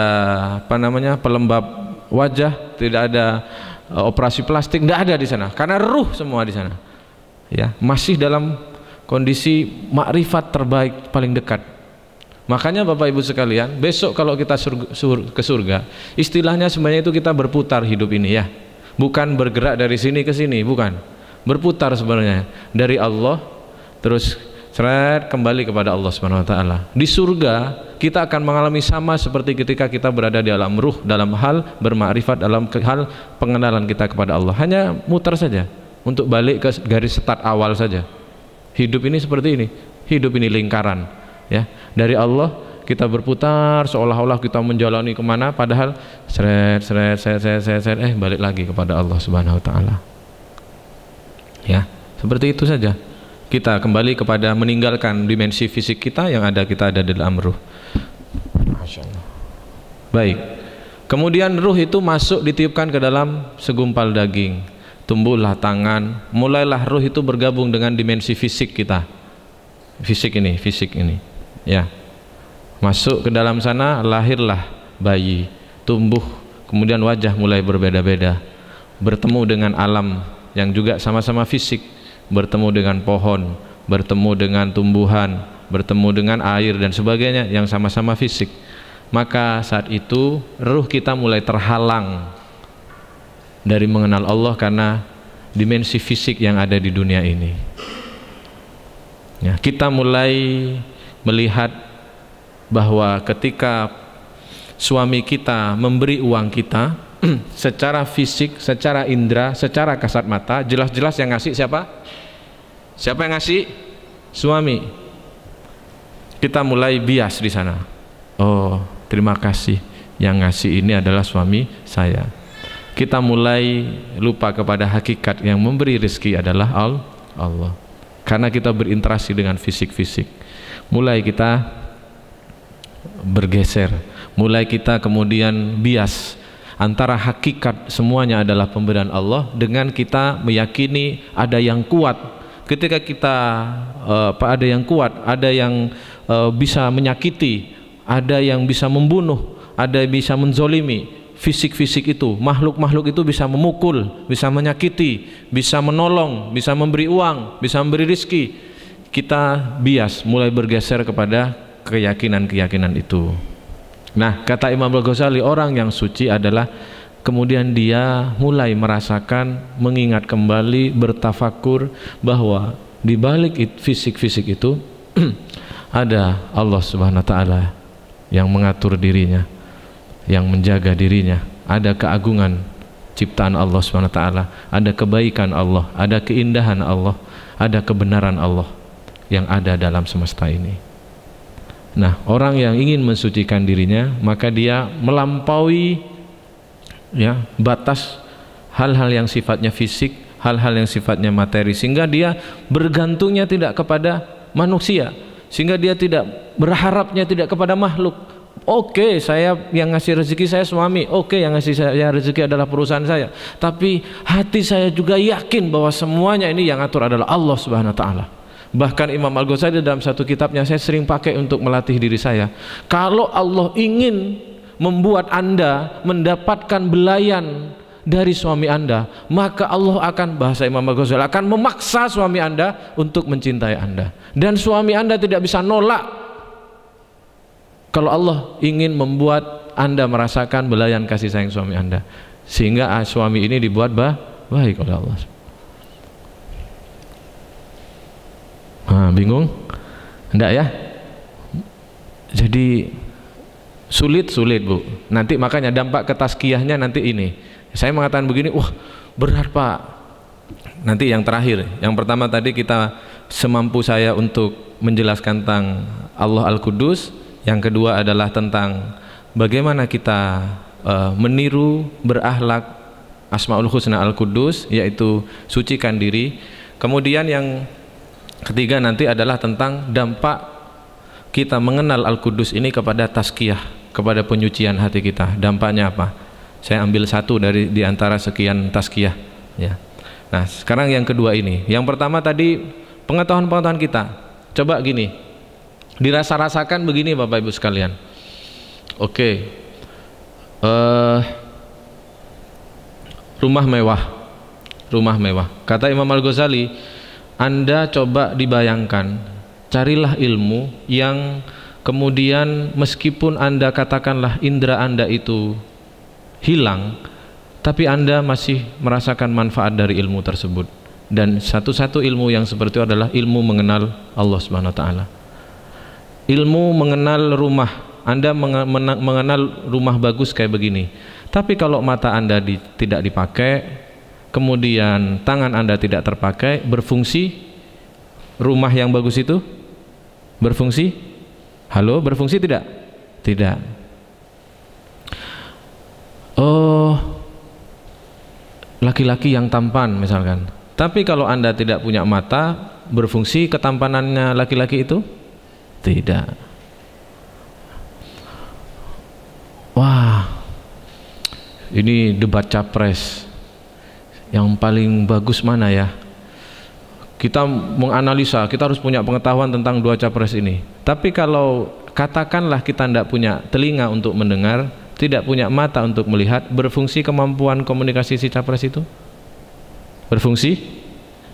pelembab wajah, tidak ada operasi plastik, tidak ada di sana, karena ruh semua di sana. Ya, masih dalam kondisi makrifat terbaik paling dekat. Makanya Bapak Ibu sekalian, besok kalau kita ke surga, istilahnya sebenarnya itu kita berputar hidup ini ya, bukan bergerak dari sini ke sini, bukan, berputar sebenarnya dari Allah terus kembali kepada Allah Subhanahu wa taala. Di surga kita akan mengalami sama seperti ketika kita berada di alam ruh, dalam hal bermakrifat, dalam hal pengenalan kita kepada Allah. Hanya muter saja untuk balik ke garis start awal saja. Hidup ini seperti ini, hidup ini lingkaran ya. Dari Allah kita berputar seolah-olah kita menjalani kemana, padahal balik lagi kepada Allah Subhanahu wa taala. Ya, seperti itu saja. Kita kembali kepada meninggalkan dimensi fisik kita, yang ada kita ada di dalam ruh. Masya Allah. Baik. Kemudian ruh itu masuk, ditiupkan ke dalam segumpal daging. Tumbuhlah tangan, mulailah ruh itu bergabung dengan dimensi fisik kita. Fisik ini. Ya. Masuk ke dalam sana, lahirlah bayi, tumbuh, kemudian wajah mulai berbeda-beda. Bertemu dengan alam yang juga sama-sama fisik. Bertemu dengan pohon, bertemu dengan tumbuhan, bertemu dengan air dan sebagainya yang sama-sama fisik. Maka saat itu ruh kita mulai terhalang dari mengenal Allah karena dimensi fisik yang ada di dunia ini. Ya, kita mulai melihat bahwa ketika suami kita memberi uang kita secara fisik, secara indera, secara kasat mata, jelas-jelas yang ngasih siapa? Siapa yang ngasih? Suami. Kita mulai bias di sana. Oh, terima kasih, yang ngasih ini adalah suami saya. Kita mulai lupa kepada hakikat yang memberi rezeki adalah Allah. Karena kita berinteraksi dengan fisik-fisik, mulai kita bergeser, mulai kita kemudian bias antara hakikat semuanya adalah pemberian Allah dengan kita meyakini ada yang kuat. Ketika kita ada yang kuat, ada yang bisa menyakiti, ada yang bisa membunuh, ada yang bisa menzolimi. Fisik-fisik itu, makhluk-makhluk itu bisa memukul, bisa menyakiti, bisa menolong, bisa memberi uang, bisa memberi rizki. Kita bias, mulai bergeser kepada keyakinan-keyakinan itu. Nah, kata Imam Al-Ghazali, orang yang suci adalah kemudian dia mulai merasakan, mengingat kembali, bertafakur bahwa di balik fisik-fisik itu ada Allah Subhanahu wa taala yang mengatur dirinya, yang menjaga dirinya, ada keagungan ciptaan Allah Subhanahu wa taala, ada kebaikan Allah, ada keindahan Allah, ada kebenaran Allah yang ada dalam semesta ini. Nah, orang yang ingin mensucikan dirinya, maka dia melampaui ya batas hal-hal yang sifatnya fisik, hal-hal yang sifatnya materi, sehingga dia bergantungnya tidak kepada manusia, sehingga dia tidak berharapnya tidak kepada makhluk. Oke, saya yang ngasih rezeki saya suami, oke, yang ngasih saya rezeki adalah perusahaan saya, tapi hati saya juga yakin bahwa semuanya ini yang atur adalah Allah Subhanahu wa taala. Bahkan Imam Al-Ghazali dalam satu kitabnya saya sering pakai untuk melatih diri saya. Kalau Allah ingin membuat Anda mendapatkan belayan dari suami Anda, maka Allah akan, bahasa Imam Al-Ghazali, akan memaksa suami Anda untuk mencintai Anda. Dan suami Anda tidak bisa nolak kalau Allah ingin membuat Anda merasakan belayan kasih sayang suami Anda, sehingga suami ini dibuat baik oleh Allah. Bingung? Enggak ya? Jadi sulit Bu. Nanti makanya dampak ke tazkiyahnya nanti ini. Saya mengatakan begini, wah berat Pak. Nanti yang terakhir, yang pertama tadi kita semampu saya untuk menjelaskan tentang Allah Al-Qudus. Yang kedua adalah tentang bagaimana kita meniru berakhlak Asmaul Husna Al-Qudus, yaitu sucikan diri. Kemudian yang ketiga nanti adalah tentang dampak kita mengenal Al-Qudus ini kepada tazkiyah, kepada penyucian hati kita. Dampaknya apa? Saya ambil satu di antara sekian tazkiyah ya. Nah sekarang yang kedua ini. Yang pertama tadi pengetahuan-pengetahuan kita. Coba gini, dirasa-rasakan begini Bapak Ibu sekalian. Oke, rumah mewah. Kata Imam Al-Ghazali, Anda coba dibayangkan, carilah ilmu yang kemudian meskipun Anda katakanlah indera Anda itu hilang, tapi Anda masih merasakan manfaat dari ilmu tersebut. Dan satu-satu ilmu yang seperti itu adalah ilmu mengenal Allah Subhanahu wa taala. Ilmu mengenal rumah. Anda mengenal rumah bagus kayak begini. Tapi kalau mata Anda tidak dipakai, kemudian tangan Anda tidak terpakai, berfungsi rumah yang bagus itu? Berfungsi? Halo, berfungsi tidak? Tidak. Laki-laki yang tampan misalkan, tapi kalau Anda tidak punya mata, berfungsi ketampanannya laki-laki itu? Tidak. Wah, ini debat capres yang paling bagus mana ya? Kita menganalisa, kita harus punya pengetahuan tentang dua capres ini. Tapi kalau katakanlah kita tidak punya telinga untuk mendengar, tidak punya mata untuk melihat, berfungsi kemampuan komunikasi si capres itu? Berfungsi?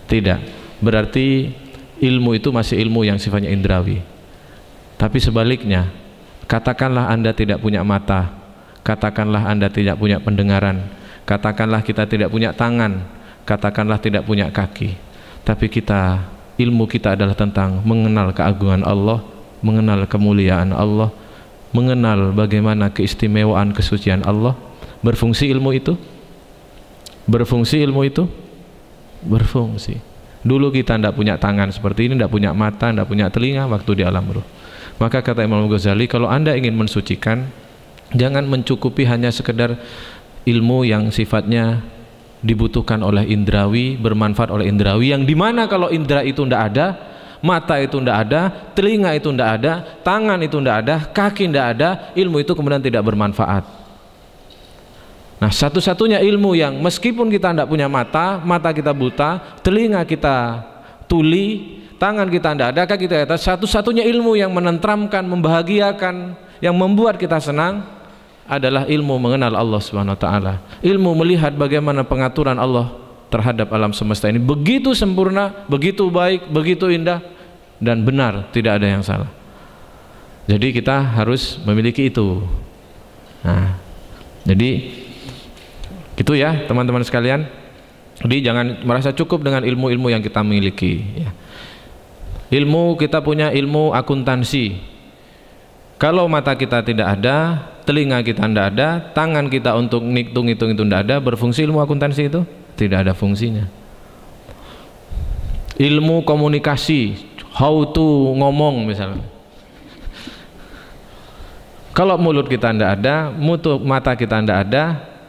Tidak. Berarti ilmu itu masih ilmu yang sifatnya indrawi. Tapi sebaliknya, katakanlah Anda tidak punya mata, katakanlah Anda tidak punya pendengaran, katakanlah kita tidak punya tangan, katakanlah tidak punya kaki, tapi ilmu kita adalah tentang mengenal keagungan Allah, mengenal kemuliaan Allah, mengenal bagaimana keistimewaan kesucian Allah. Berfungsi ilmu itu? Berfungsi ilmu itu? Berfungsi. Dulu kita tidak punya tangan seperti ini, tidak punya mata, tidak punya telinga waktu di alam ruh. Maka kata Imam Ghazali, kalau Anda ingin mensucikan, jangan mencukupi hanya sekedar ilmu yang sifatnya dibutuhkan oleh indrawi, bermanfaat oleh indrawi, yang dimana kalau indra itu tidak ada, mata itu tidak ada, telinga itu tidak ada, tangan itu tidak ada, kaki tidak ada, ilmu itu kemudian tidak bermanfaat. Nah, satu-satunya ilmu yang meskipun kita tidak punya mata, mata kita buta, telinga kita tuli, tangan kita tidak ada, kaki kita ada, satu-satunya ilmu yang menenteramkan, membahagiakan, yang membuat kita senang adalah ilmu mengenal Allah Subhanahu wa taala. Ilmu melihat bagaimana pengaturan Allah terhadap alam semesta ini begitu sempurna, begitu baik, begitu indah dan benar, tidak ada yang salah. Jadi kita harus memiliki itu. Nah, jadi gitu ya teman-teman sekalian. Jadi jangan merasa cukup dengan ilmu-ilmu yang kita miliki ya. Ilmu, kita punya ilmu akuntansi. Kalau mata kita tidak ada, telinga kita tidak ada, tangan kita untuk ngitung-ngitung itu tidak ada, berfungsi ilmu akuntansi itu? Tidak ada fungsinya. Ilmu komunikasi, how to ngomong misalnya. Kalau mulut kita tidak ada, mata kita tidak ada,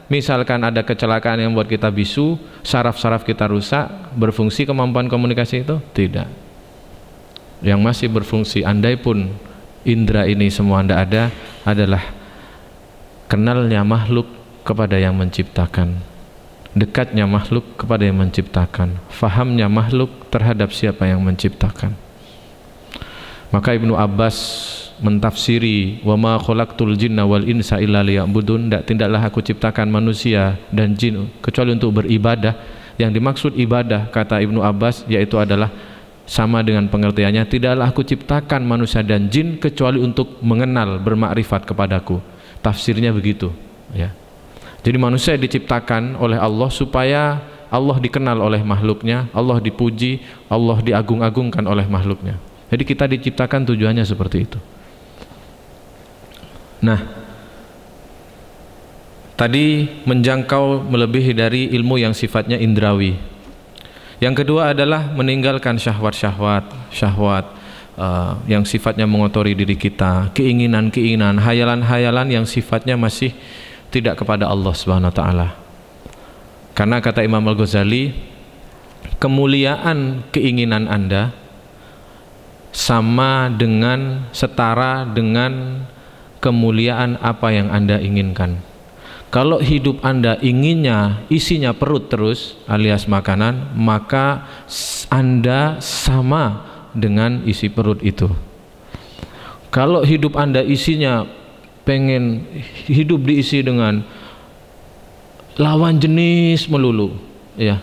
misalkan ada kecelakaan yang buat kita bisu, saraf-saraf kita rusak, berfungsi kemampuan komunikasi itu? Tidak. Yang masih berfungsi, andai pun indera ini semua tidak ada, adalah kenalnya makhluk kepada yang menciptakan. dekatnya makhluk kepada yang menciptakan, fahamnya makhluk terhadap siapa yang menciptakan. Maka Ibnu Abbas mentafsiri wa ma khalaqtul jinna wal insa illa liya'budun, tidaklah aku ciptakan manusia dan jin kecuali untuk beribadah. Yang dimaksud ibadah, kata Ibnu Abbas, yaitu adalah sama dengan pengertiannya, tidaklah aku ciptakan manusia dan jin kecuali untuk mengenal, bermakrifat kepadaku. Tafsirnya begitu, ya. Jadi manusia diciptakan oleh Allah supaya Allah dikenal oleh makhluknya, Allah dipuji, Allah diagung-agungkan oleh makhluknya. Jadi kita diciptakan tujuannya seperti itu. Nah, tadi menjangkau melebihi dari ilmu yang sifatnya indrawi. Yang kedua adalah meninggalkan syahwat-syahwat yang sifatnya mengotori diri kita, keinginan-keinginan, hayalan-hayalan yang sifatnya masih tidak kepada Allah Subhanahu wa taala. Karena kata Imam Al-Ghazali, kemuliaan keinginan Anda sama dengan, setara dengan kemuliaan apa yang Anda inginkan. Kalau hidup Anda inginnya isinya perut terus alias makanan, maka Anda sama dengan isi perut itu. Kalau hidup Anda isinya pengen hidup diisi dengan lawan jenis melulu, ya,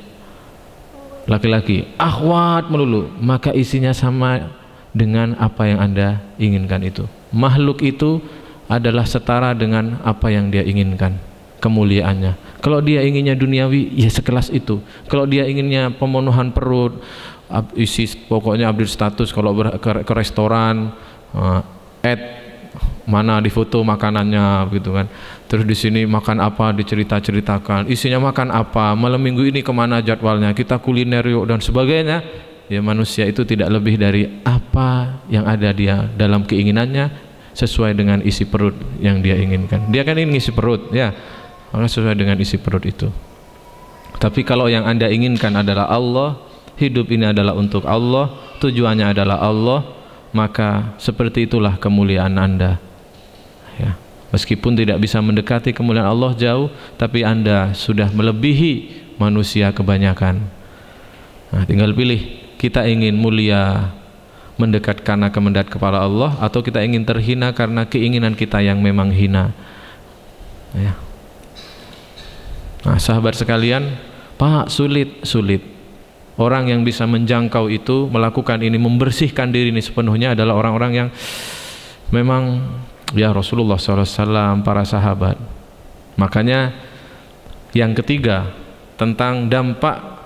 laki-laki akhwat melulu, maka isinya sama dengan apa yang Anda inginkan itu. Makhluk itu adalah setara dengan apa yang dia inginkan, kemuliaannya. Kalau dia inginnya duniawi, ya sekelas itu. Kalau dia inginnya pemenuhan perut, isi pokoknya update status, kalau ke restoran, mana di foto makanannya gitu kan. Terus di sini makan apa dicerita-ceritakan, isinya makan apa, malam minggu ini kemana jadwalnya, kita kuliner yuk dan sebagainya. Ya, manusia itu tidak lebih dari apa yang ada dia dalam keinginannya sesuai dengan isi perut yang dia inginkan. Dia kan ingin isi perut, ya, maka sesuai dengan isi perut itu. Tapi kalau yang Anda inginkan adalah Allah, hidup ini adalah untuk Allah, tujuannya adalah Allah, maka seperti itulah kemuliaan Anda, ya. Meskipun tidak bisa mendekati kemuliaan Allah jauh, tapi Anda sudah melebihi manusia kebanyakan. Nah, tinggal pilih, kita ingin mulia mendekat karena kemendat kepada Allah, atau kita ingin terhina karena keinginan kita yang memang hina, ya. Nah, sahabat sekalian, Pak, sulit. Orang yang bisa menjangkau itu, melakukan ini, membersihkan diri ini sepenuhnya adalah orang-orang yang memang, ya, Rasulullah SAW, para sahabat. Makanya yang ketiga tentang dampak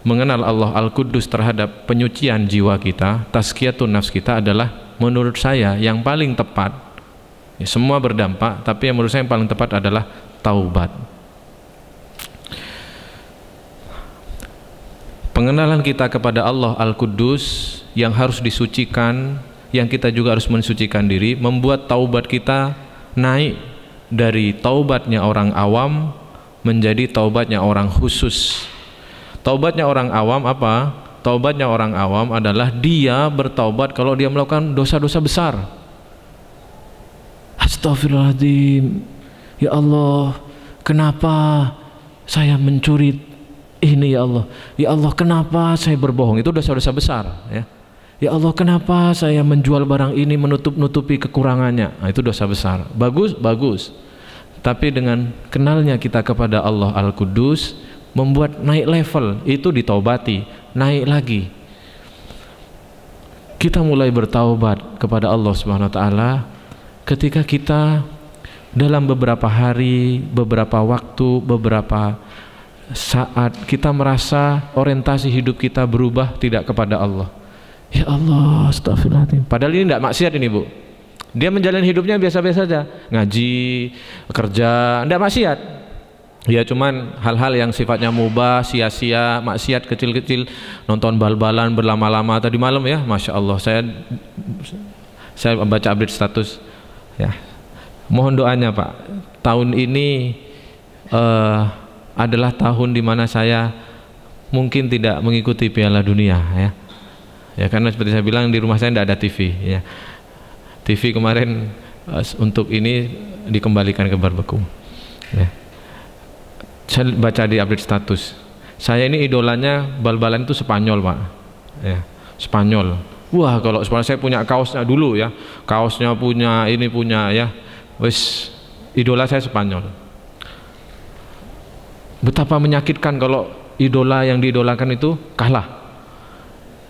mengenal Allah Al-Quddus terhadap penyucian jiwa kita, tazkiyatun nafs kita, adalah menurut saya yang paling tepat, ya, semua berdampak, tapi yang menurut saya yang paling tepat adalah taubat. Pengenalan kita kepada Allah Al-Quddus yang harus disucikan, yang kita juga harus mensucikan diri, membuat taubat kita naik dari taubatnya orang awam menjadi taubatnya orang khusus. Taubatnya orang awam apa? Taubatnya orang awam adalah dia bertaubat kalau dia melakukan dosa-dosa besar. Astagfirullahaladzim, ya Allah, kenapa saya mencuri ini, ya Allah? Ya Allah, kenapa saya berbohong? Itu dosa-dosa besar, ya. Ya Allah, kenapa saya menjual barang ini, menutup-nutupi kekurangannya? Nah, itu dosa besar. Bagus. Tapi dengan kenalnya kita kepada Allah Al-Quddus, membuat naik level, itu ditaubati, naik lagi. Kita mulai bertaubat kepada Allah Subhanahu wa taala ketika kita dalam beberapa hari, beberapa waktu, beberapa saat kita merasa orientasi hidup kita berubah tidak kepada Allah. Ya Allah, astagfirullahaladzim. Padahal ini tidak maksiat ini, Bu. Dia menjalani hidupnya biasa-biasa saja, ngaji, kerja, tidak maksiat. Ya, cuman hal-hal yang sifatnya mubah, sia-sia, maksiat kecil-kecil, nonton bal-balan berlama-lama tadi malam, ya, Masya Allah, saya baca update status, ya. Mohon doanya, Pak. Tahun ini adalah tahun dimana saya mungkin tidak mengikuti Piala Dunia, ya. Ya, karena seperti saya bilang, di rumah saya tidak ada TV, ya. TV kemarin untuk ini dikembalikan ke Barbeku, ya. Saya baca di update status, saya ini idolanya bal-balan itu Spanyol Pak ya, Spanyol. Wah kalau Spanyol saya punya kaosnya dulu ya, kaosnya punya, ini punya ya, wis idola saya Spanyol. Betapa menyakitkan kalau idola yang diidolakan itu kalah.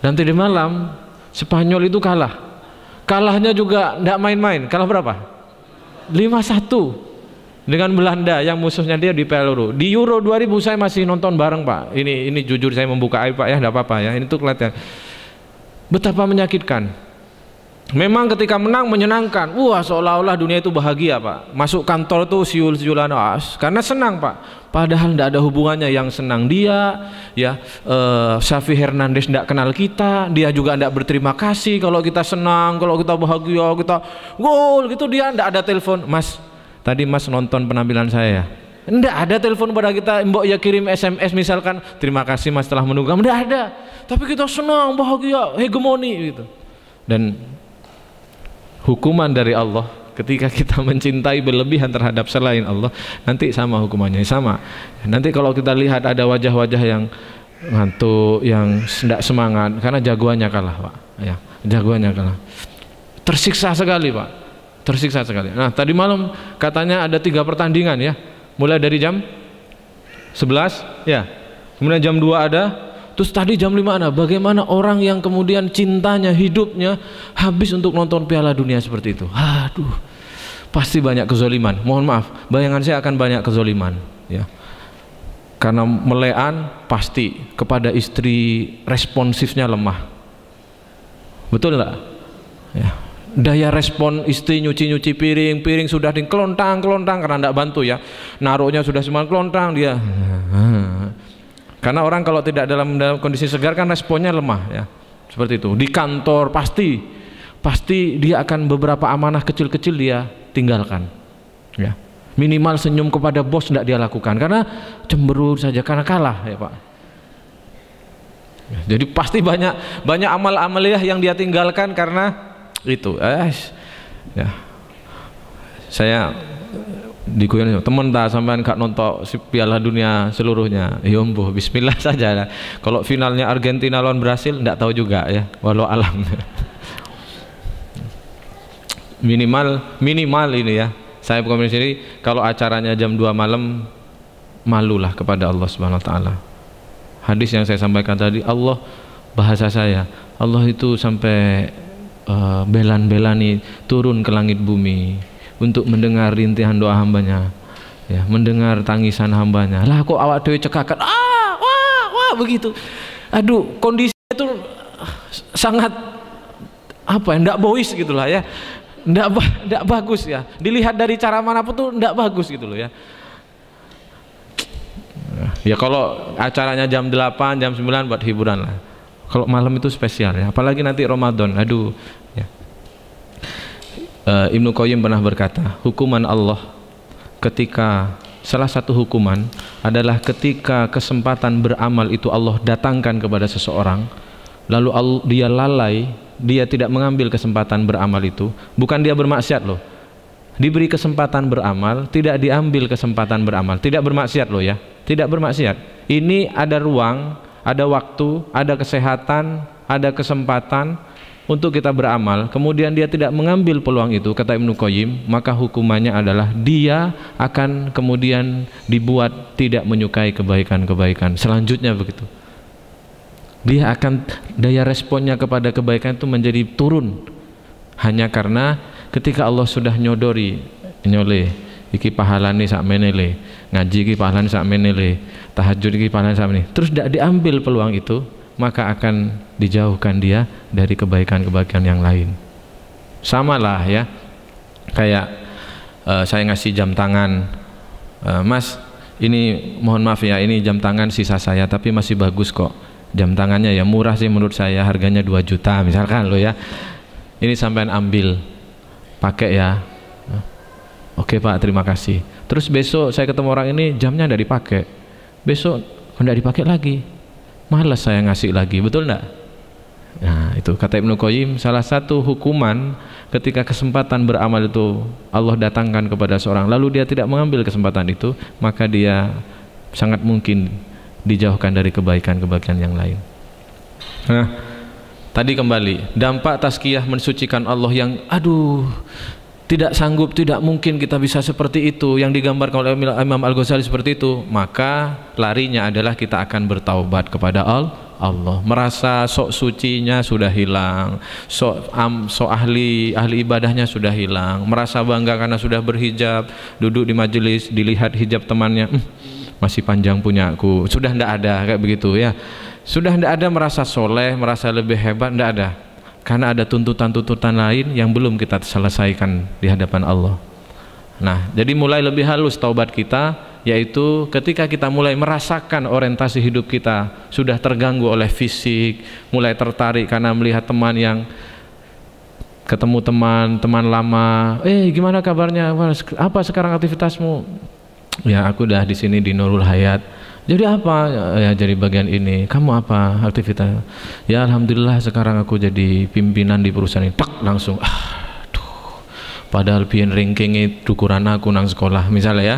Dan tadi malam Spanyol itu kalah. Kalahnya juga tidak main-main. Kalah berapa? 5-1 dengan Belanda yang musuhnya dia di Piala Euro. Di Euro 2000 saya masih nonton bareng Pak. Ini jujur saya membuka aib Pak ya, tidak apa-apa ya. Ini tuh kelihatan betapa menyakitkan. Memang ketika menang menyenangkan. Wah seolah-olah dunia itu bahagia Pak. Masuk kantor tuh siul-siulan karena senang Pak. Padahal tidak ada hubungannya. Yang senang dia ya, Xavi Hernandez tidak kenal kita, dia juga tidak berterima kasih kalau kita senang, kalau kita bahagia, kita gol gitu, dia tidak ada telepon, Mas tadi Mas nonton penampilan saya, tidak ada telepon pada kita, mbok ya kirim SMS misalkan, terima kasih Mas telah menunggu, tidak ada. Tapi kita senang, bahagia, hegemoni gitu. Dan hukuman dari Allah ketika kita mencintai berlebihan terhadap selain Allah, nanti sama hukumannya, sama. Nanti kalau kita lihat ada wajah-wajah yang ngantuk, yang tidak semangat karena jagoannya kalah Pak ya, jagoannya kalah, tersiksa sekali Pak, tersiksa sekali. Nah tadi malam katanya ada 3 pertandingan ya, mulai dari jam 11 ya, kemudian jam 2 ada, terus tadi jam 5 ada. Bagaimana orang yang kemudian cintanya, hidupnya habis untuk nonton Piala Dunia seperti itu. Aduh, pasti banyak kezoliman. Mohon maaf, bayangan saya akan banyak kezoliman ya. Karena melean pasti kepada istri responsifnya lemah. Betul enggak? Ya. Daya respon istri nyuci piring sudah dikelontang karena tidak bantu ya. Naruhnya sudah semua kelontang dia. Karena orang kalau tidak dalam kondisi segar kan responnya lemah ya. Seperti itu. Di kantor pasti dia akan beberapa amanah kecil-kecil dia tinggalkan. Ya. Minimal senyum kepada bos tidak dia lakukan karena cemberut saja, karena kalah ya Pak. Ya, jadi pasti banyak amal-amaliyah yang dia tinggalkan karena itu. Ya. Saya dikuyon teman tak sampean gak nonton Piala Dunia seluruhnya, ya mbuh bismillah saja. Kalau finalnya Argentina lawan Brasil ndak tahu juga ya, walau alam. minimal ini ya, saya bukan sendiri kalau acaranya jam 2 malam, malulah kepada Allah Subhanahu wa taala. Hadis yang saya sampaikan tadi, Allah, bahasa saya, Allah itu sampai belan-belani turun ke langit bumi untuk mendengar rintihan doa hambanya ya, mendengar tangisan hambanya. Lah kok awak dewe cekakan wah begitu. Aduh, kondisi itu sangat apa ya, ndak bois gitulah ya, ndak bagus ya, dilihat dari cara manapun tuh ndak bagus gitu loh ya. Ya kalau acaranya jam 8 jam 9 buat hiburan lah, kalau malam itu spesial ya, apalagi nanti Ramadan. Aduh ya. Ibnu Qayyim pernah berkata, hukuman Allah ketika, salah satu hukuman adalah ketika kesempatan beramal itu Allah datangkan kepada seseorang, lalu dia lalai, dia tidak mengambil kesempatan beramal itu. Bukan dia bermaksiat loh, diberi kesempatan beramal, tidak diambil kesempatan beramal, tidak bermaksiat loh ya, tidak bermaksiat. Ini ada ruang, ada waktu, ada kesehatan, ada kesempatan untuk kita beramal, kemudian dia tidak mengambil peluang itu, kata Ibnu Qayyim, maka hukumannya adalah dia akan kemudian dibuat tidak menyukai kebaikan-kebaikan selanjutnya begitu. Dia akan, daya responnya kepada kebaikan itu menjadi turun, hanya karena ketika Allah sudah nyodori, nyole iki pahalane sak menele, ngaji iki pahalane sak menele, tahajud iki pahalane sak menele, terus tidak diambil peluang itu, maka akan dijauhkan dia dari kebaikan-kebaikan yang lain. Samalah ya, kayak saya ngasih jam tangan, Mas ini mohon maaf ya, ini jam tangan sisa saya tapi masih bagus kok, jam tangannya ya murah sih menurut saya, harganya 2 juta misalkan lo ya, ini sampean ambil pakai ya. Oke Pak, terima kasih. Terus besok saya ketemu orang ini, jamnya tidak dipakai, besok tidak dipakai lagi, malas saya ngasih lagi, betul enggak? Nah itu kata Ibnu Qayyim, salah satu hukuman ketika kesempatan beramal itu Allah datangkan kepada seorang, lalu dia tidak mengambil kesempatan itu, maka dia sangat mungkin dijauhkan dari kebaikan-kebaikan yang lain. Nah, tadi kembali, dampak tazkiyah mensucikan Allah yang tidak sanggup, tidak mungkin kita bisa seperti itu, yang digambarkan oleh Imam Al-Ghazali seperti itu, maka larinya adalah kita akan bertaubat kepada Allah. Merasa sok sucinya sudah hilang, sok ahli ibadahnya sudah hilang, merasa bangga karena sudah berhijab, duduk di majelis dilihat hijab temannya, masih panjang punyaku, sudah tidak ada kayak begitu ya. Sudah tidak ada merasa soleh, merasa lebih hebat, tidak ada. Karena ada tuntutan-tuntutan lain yang belum kita selesaikan di hadapan Allah. Nah, jadi mulai lebih halus taubat kita, yaitu ketika kita mulai merasakan orientasi hidup kita sudah terganggu oleh fisik, mulai tertarik karena melihat teman yang ketemu teman lama, gimana kabarnya, apa sekarang aktivitasmu? Ya, aku udah di sini di Nurul Hayat. Jadi apa? Ya jadi bagian ini. Kamu apa aktivitas? Ya alhamdulillah sekarang aku jadi pimpinan di perusahaan ini. Tak langsung. Padahal pian ranking ukuran aku nang sekolah misalnya ya.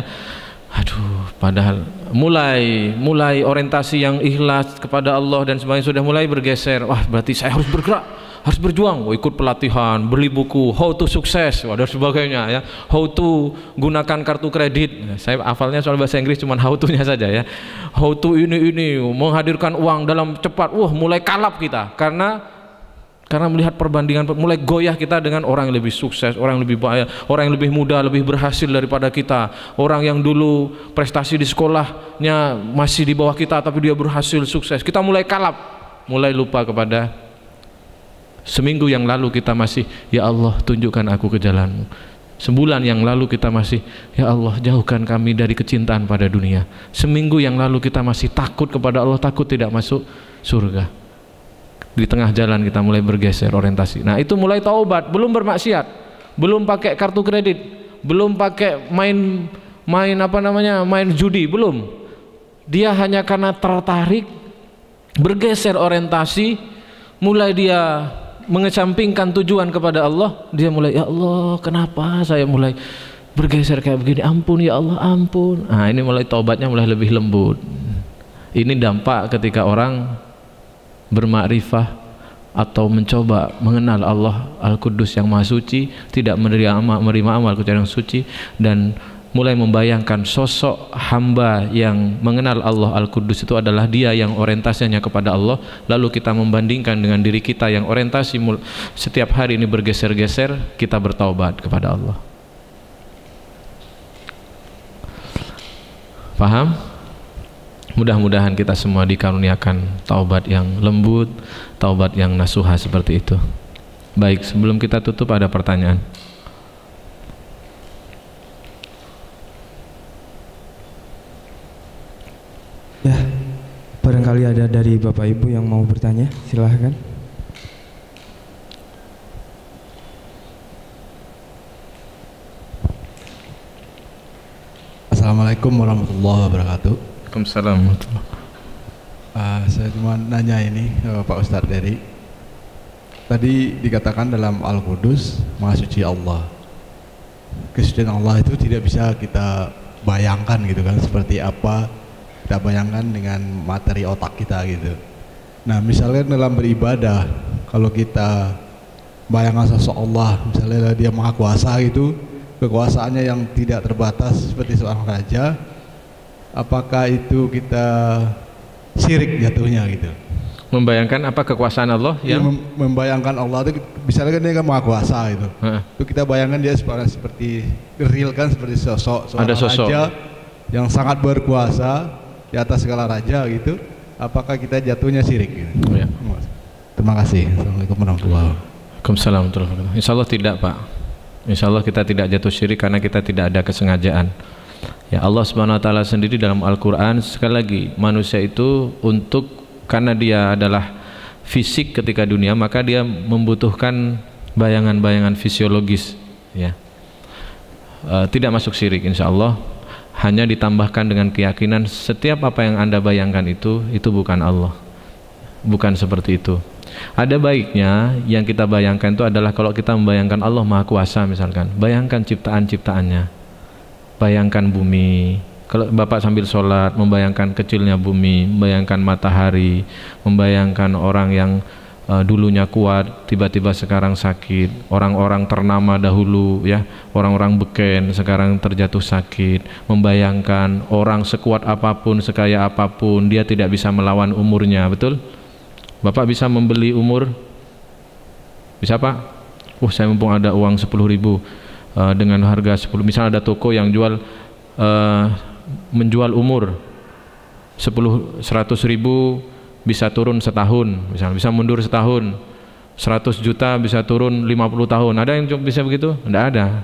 Padahal mulai orientasi yang ikhlas kepada Allah dan sebagainya sudah mulai bergeser. Wah, berarti saya harus bergerak, harus berjuang, ikut pelatihan, beli buku, how to sukses, dan sebagainya ya. How to gunakan kartu kredit. Saya hafalnya soal bahasa Inggris cuma how to-nya saja ya. How to ini menghadirkan uang dalam cepat. Mulai kalap kita karena melihat perbandingan, mulai goyah kita dengan orang yang lebih sukses, orang yang lebih baik, orang yang lebih muda, lebih berhasil daripada kita, orang yang dulu prestasi di sekolahnya masih di bawah kita tapi dia berhasil sukses. Kita mulai kalap, mulai lupa kepada seminggu yang lalu kita masih, ya Allah tunjukkan aku ke jalan-Mu. Sebulan yang lalu kita masih, ya Allah jauhkan kami dari kecintaan pada dunia. Seminggu yang lalu kita masih takut kepada Allah, takut tidak masuk surga. Di tengah jalan kita mulai bergeser orientasi. Nah, itu mulai taubat, belum bermaksiat, belum pakai kartu kredit, belum pakai main judi, belum. Dia hanya karena tertarik, bergeser orientasi, mulai dia mengesampingkan tujuan kepada Allah, dia mulai, ya Allah kenapa saya mulai bergeser kayak begini, ampun ya Allah ampun. Nah, ini mulai taubatnya mulai lebih lembut. Ini dampak ketika orang bermakrifah atau mencoba mengenal Allah Al-Quddus yang Maha Suci, tidak menerima amal kecuali yang suci, dan mulai membayangkan sosok hamba yang mengenal Allah Al-Quddus itu adalah dia yang orientasinya kepada Allah. Lalu kita membandingkan dengan diri kita yang orientasi setiap hari ini bergeser-geser, kita bertaubat kepada Allah. Paham? Mudah-mudahan kita semua dikaruniakan taubat yang lembut, taubat yang nasuha seperti itu. Baik, sebelum kita tutup ada pertanyaan. Ya, barangkali ada dari Bapak Ibu yang mau bertanya, silahkan. Assalamualaikum warahmatullahi wabarakatuh. Waalaikumsalam. Saya cuma nanya ini Pak Ustadz Dery. Tadi dikatakan dalam Al-Qudus Maha Suci Allah. Kesucian Allah itu tidak bisa kita bayangkan gitu kan, seperti apa kita bayangkan dengan materi otak kita gitu. Nah misalnya dalam beribadah, kalau kita bayangkan sosok Allah, misalnya dia Maha Kuasa gitu, kekuasaannya yang tidak terbatas seperti seorang raja, apakah itu kita syirik jatuhnya gitu? Membayangkan apa kekuasaan Allah yang membayangkan Allah itu, misalnya kan dia kan Maha Kuasa gitu. Itu kita bayangkan dia seperti real kan, seperti sosok raja yang sangat berkuasa di atas segala raja gitu. Apakah kita jatuhnya syirik gitu? Ya. Terima kasih. Assalamualaikum warahmatullahi wabarakatuh. Waalaikumsalam warahmatullahi wabarakatuh. Insya Allah tidak, Pak. Insya Allah kita tidak jatuh syirik karena kita tidak ada kesengajaan. Ya, Allah Subhanahu wa taala sendiri dalam Al-Qur'an, sekali lagi, manusia itu karena dia adalah fisik ketika dunia, maka dia membutuhkan bayangan-bayangan fisiologis ya. Tidak masuk syirik insya Allah, hanya ditambahkan dengan keyakinan setiap apa yang Anda bayangkan itu bukan Allah, bukan seperti itu. Ada baiknya yang kita bayangkan itu adalah kalau kita membayangkan Allah Maha Kuasa misalkan, bayangkan ciptaan-ciptaannya, bayangkan bumi, Kalau Bapak sambil sholat membayangkan kecilnya bumi, membayangkan matahari, membayangkan orang yang dulunya kuat tiba-tiba sekarang sakit, orang-orang ternama dahulu ya, orang-orang beken sekarang terjatuh sakit, membayangkan orang sekuat apapun, sekaya apapun, dia tidak bisa melawan umurnya. Betul? Bapak bisa membeli umur? Bisa Pak? Saya mumpung ada uang 10.000 dengan harga 10, misalnya ada toko yang jual menjual umur 100.000 bisa turun setahun, misalnya bisa mundur setahun. 100 juta bisa turun 50 tahun. Ada yang bisa begitu? Tidak ada.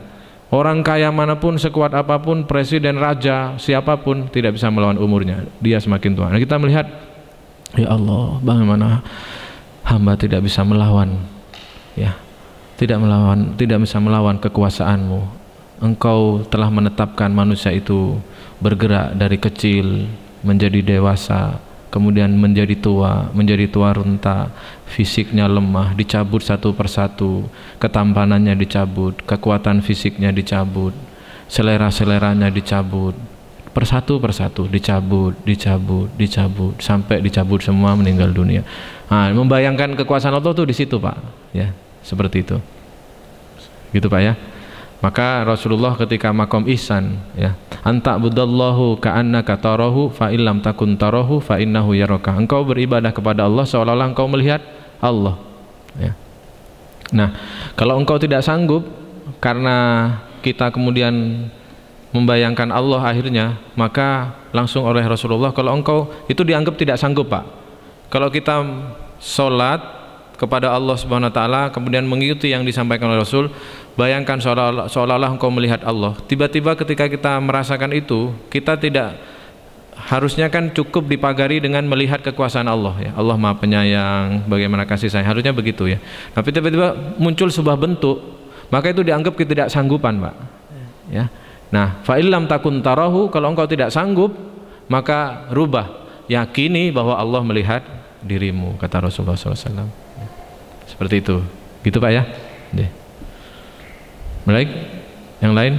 Orang kaya manapun, sekuat apapun, presiden, raja, siapapun tidak bisa melawan umurnya. Dia semakin tua. Nah, kita melihat, ya Allah, bagaimana hamba tidak bisa melawan, ya, tidak bisa melawan kekuasaan-Mu. Engkau telah menetapkan manusia itu bergerak dari kecil menjadi dewasa, kemudian menjadi tua renta, fisiknya lemah, dicabut satu persatu, ketampanannya dicabut, kekuatan fisiknya dicabut, selera-seleranya dicabut, persatu dicabut, sampai dicabut semua, meninggal dunia. Nah, membayangkan kekuasaan Allah tuh di situ Pak, ya, seperti itu, gitu Pak ya. Maka Rasulullah ketika makom ihsan, ya, anta budallahu ka'annaka tarahu fa illam takun tarahu fa innahu yaraka. Engkau beribadah kepada Allah seolah-olah engkau melihat Allah, ya. Nah, kalau engkau tidak sanggup karena kita kemudian membayangkan Allah akhirnya, maka langsung oleh Rasulullah, kalau engkau itu dianggap tidak sanggup Pak. Kalau kita sholat kepada Allah Subhanahu wa taala kemudian mengikuti yang disampaikan oleh Rasul, bayangkan seolah-olah engkau melihat Allah. Tiba-tiba ketika kita merasakan itu, kita tidak, harusnya kan cukup dipagari dengan melihat kekuasaan Allah, ya. Allah Maha Penyayang, bagaimana kasih sayang, harusnya begitu ya. Tapi tiba-tiba muncul sebuah bentuk, maka itu dianggap ketidaksanggupan Pak, ya. Nah, fa illam takun tarahu, kalau engkau tidak sanggup, maka rubah, yakini bahwa Allah melihat dirimu, kata Rasulullah SAW. Seperti itu, gitu Pak ya. Baik, yang lain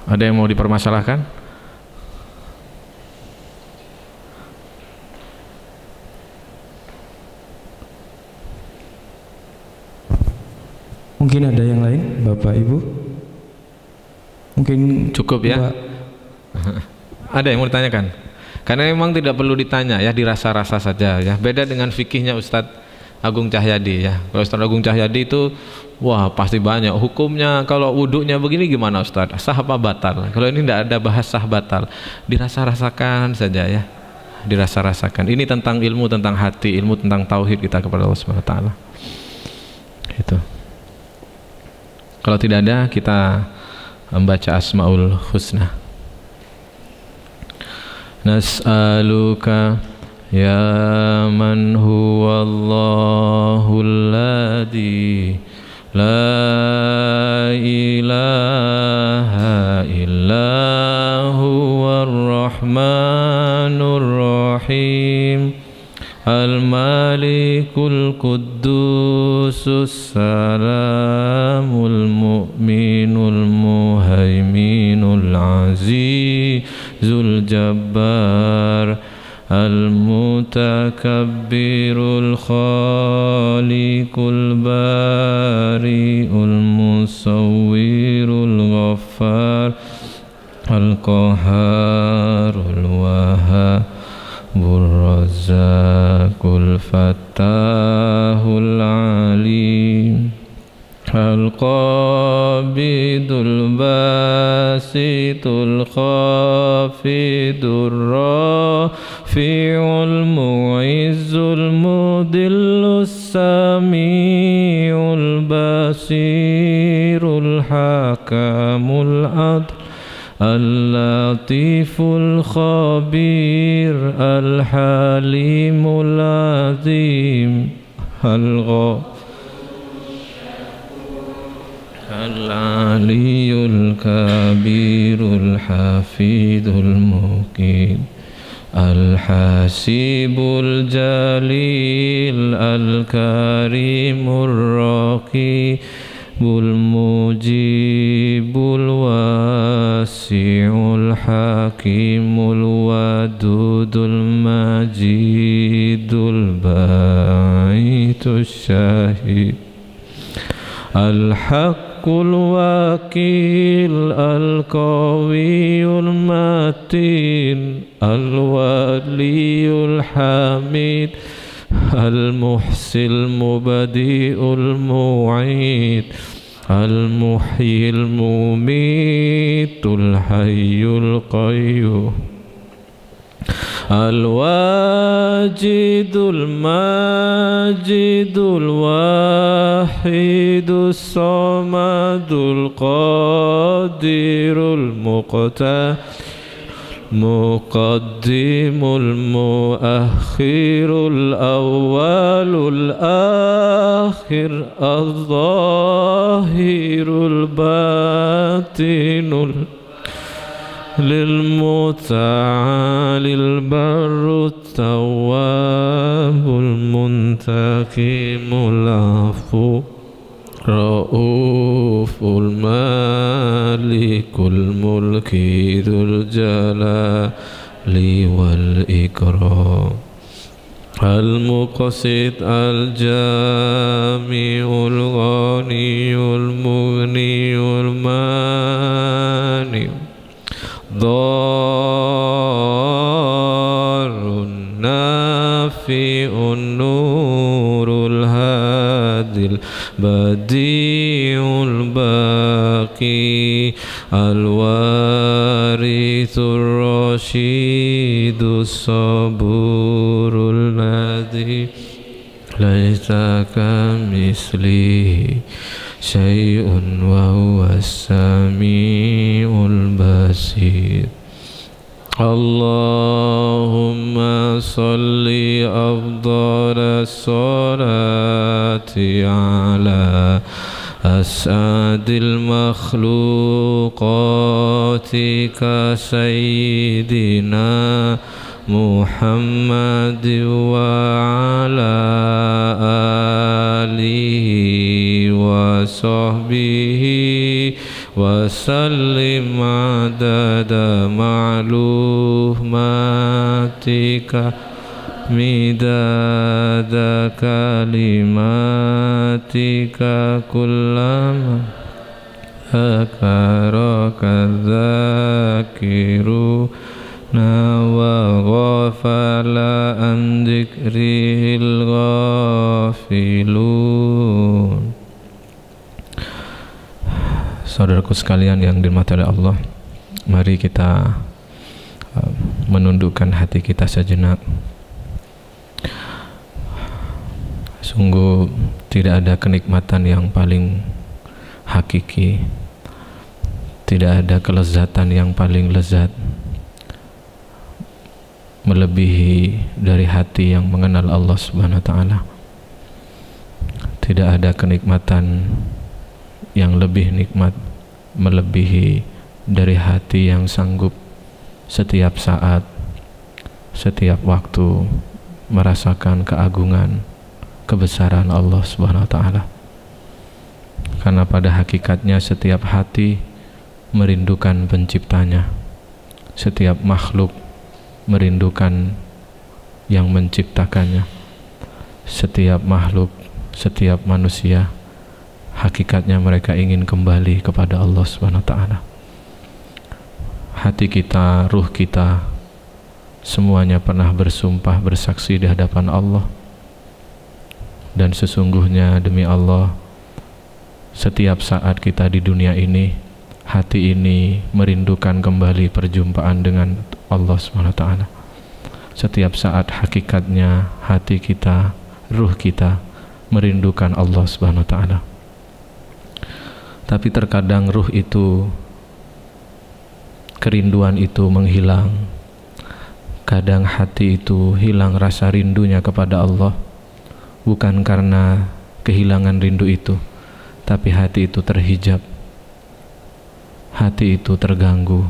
ada yang mau dipermasalahkan? Mungkin ada yang lain, Bapak Ibu? Mungkin cukup ya. Ada yang mau ditanyakan? Karena memang tidak perlu ditanya ya, dirasa-rasa saja ya. Beda dengan fikihnya Ustadz Agung Cahyadi ya. Kalau Ustadz Agung Cahyadi itu wah pasti banyak hukumnya. Kalau wudhunya begini gimana Ustadz? Sah apa batal? Kalau ini tidak ada bahas sah batal, dirasa-rasakan saja ya, dirasa-rasakan. Ini tentang ilmu tentang hati, ilmu tentang tauhid kita kepada Allah Subhanahu wa taala. Itu. Kalau tidak ada, kita membaca Asmaul Husna. Nas'aluka ya man huwa Allahul ladzi la ilaha illa huwar rahmanur rahim al-malikul quddusus salamul mu'minul muhaiminul azizul jabbar al-mutakabbirul khaliqul bari'ul musawwirul ghaffar al-qahharul wahabur razzaqul fattahul alim al-qabidul basitul khafidur rafi'ul mu'izzul mudillus sami'ul basirul hakamul adl al-latiful khabir al-halimul azim al-aliyul kabirul hafidul muqim al-hasibul jalil al-karimur raqibul mujibul الواسع الحكيم الودود المجيد الباعث الشهيد الحق الوكيل القوي المتين الولي الحميد المحصي المبدئ المعيد المحيي المميت الحي القيوم الواجد الماجد الواحد الصمد القادر المقتدر المقدم المؤخر الأول الآخر الظاهر الباطن للمتعالي البر التواب المنتقم العفو رؤوف المالك الملك ذو الجلال والإكرام المقسط الجامع الغني المغني المانع ضار النافع النور الهادي البديع الباقي الوارث الرشيد الصبور الذي ليس كمثله شيء وهو السميع البصير اللهم صل أفضل الصلاة على أسعد المخلوقات كسيدنا محمد وعلى آله وصحبه وسلم عدد معلوماتك مداد كلماتك كلما ذكرك الذاكرون وغفل عن ذكره الغافلون. Saudaraku sekalian yang dirahmati oleh Allah, mari kita menundukkan hati kita sejenak. Sungguh tidak ada kenikmatan yang paling hakiki, tidak ada kelezatan yang paling lezat melebihi dari hati yang mengenal Allah Subhanahu wa ta'ala. Tidak ada kenikmatan yang lebih nikmat melebihi dari hati yang sanggup setiap saat, setiap waktu merasakan keagungan, kebesaran Allah Subhanahu wa ta'ala. Karena pada hakikatnya setiap hati merindukan penciptanya, setiap makhluk merindukan yang menciptakannya, setiap makhluk, setiap manusia hakikatnya mereka ingin kembali kepada Allah Subhanahu wa ta'ala. Hati kita, ruh kita, semuanya pernah bersumpah bersaksi di hadapan Allah. Dan sesungguhnya demi Allah, setiap saat kita di dunia ini, hati ini merindukan kembali perjumpaan dengan Allah Subhanahu wa ta'ala. Setiap saat hakikatnya hati kita, ruh kita merindukan Allah Subhanahu wa ta'ala. Tapi terkadang ruh itu, kerinduan itu menghilang. Kadang hati itu hilang rasa rindunya kepada Allah, bukan karena kehilangan rindu itu, tapi hati itu terhijab, hati itu terganggu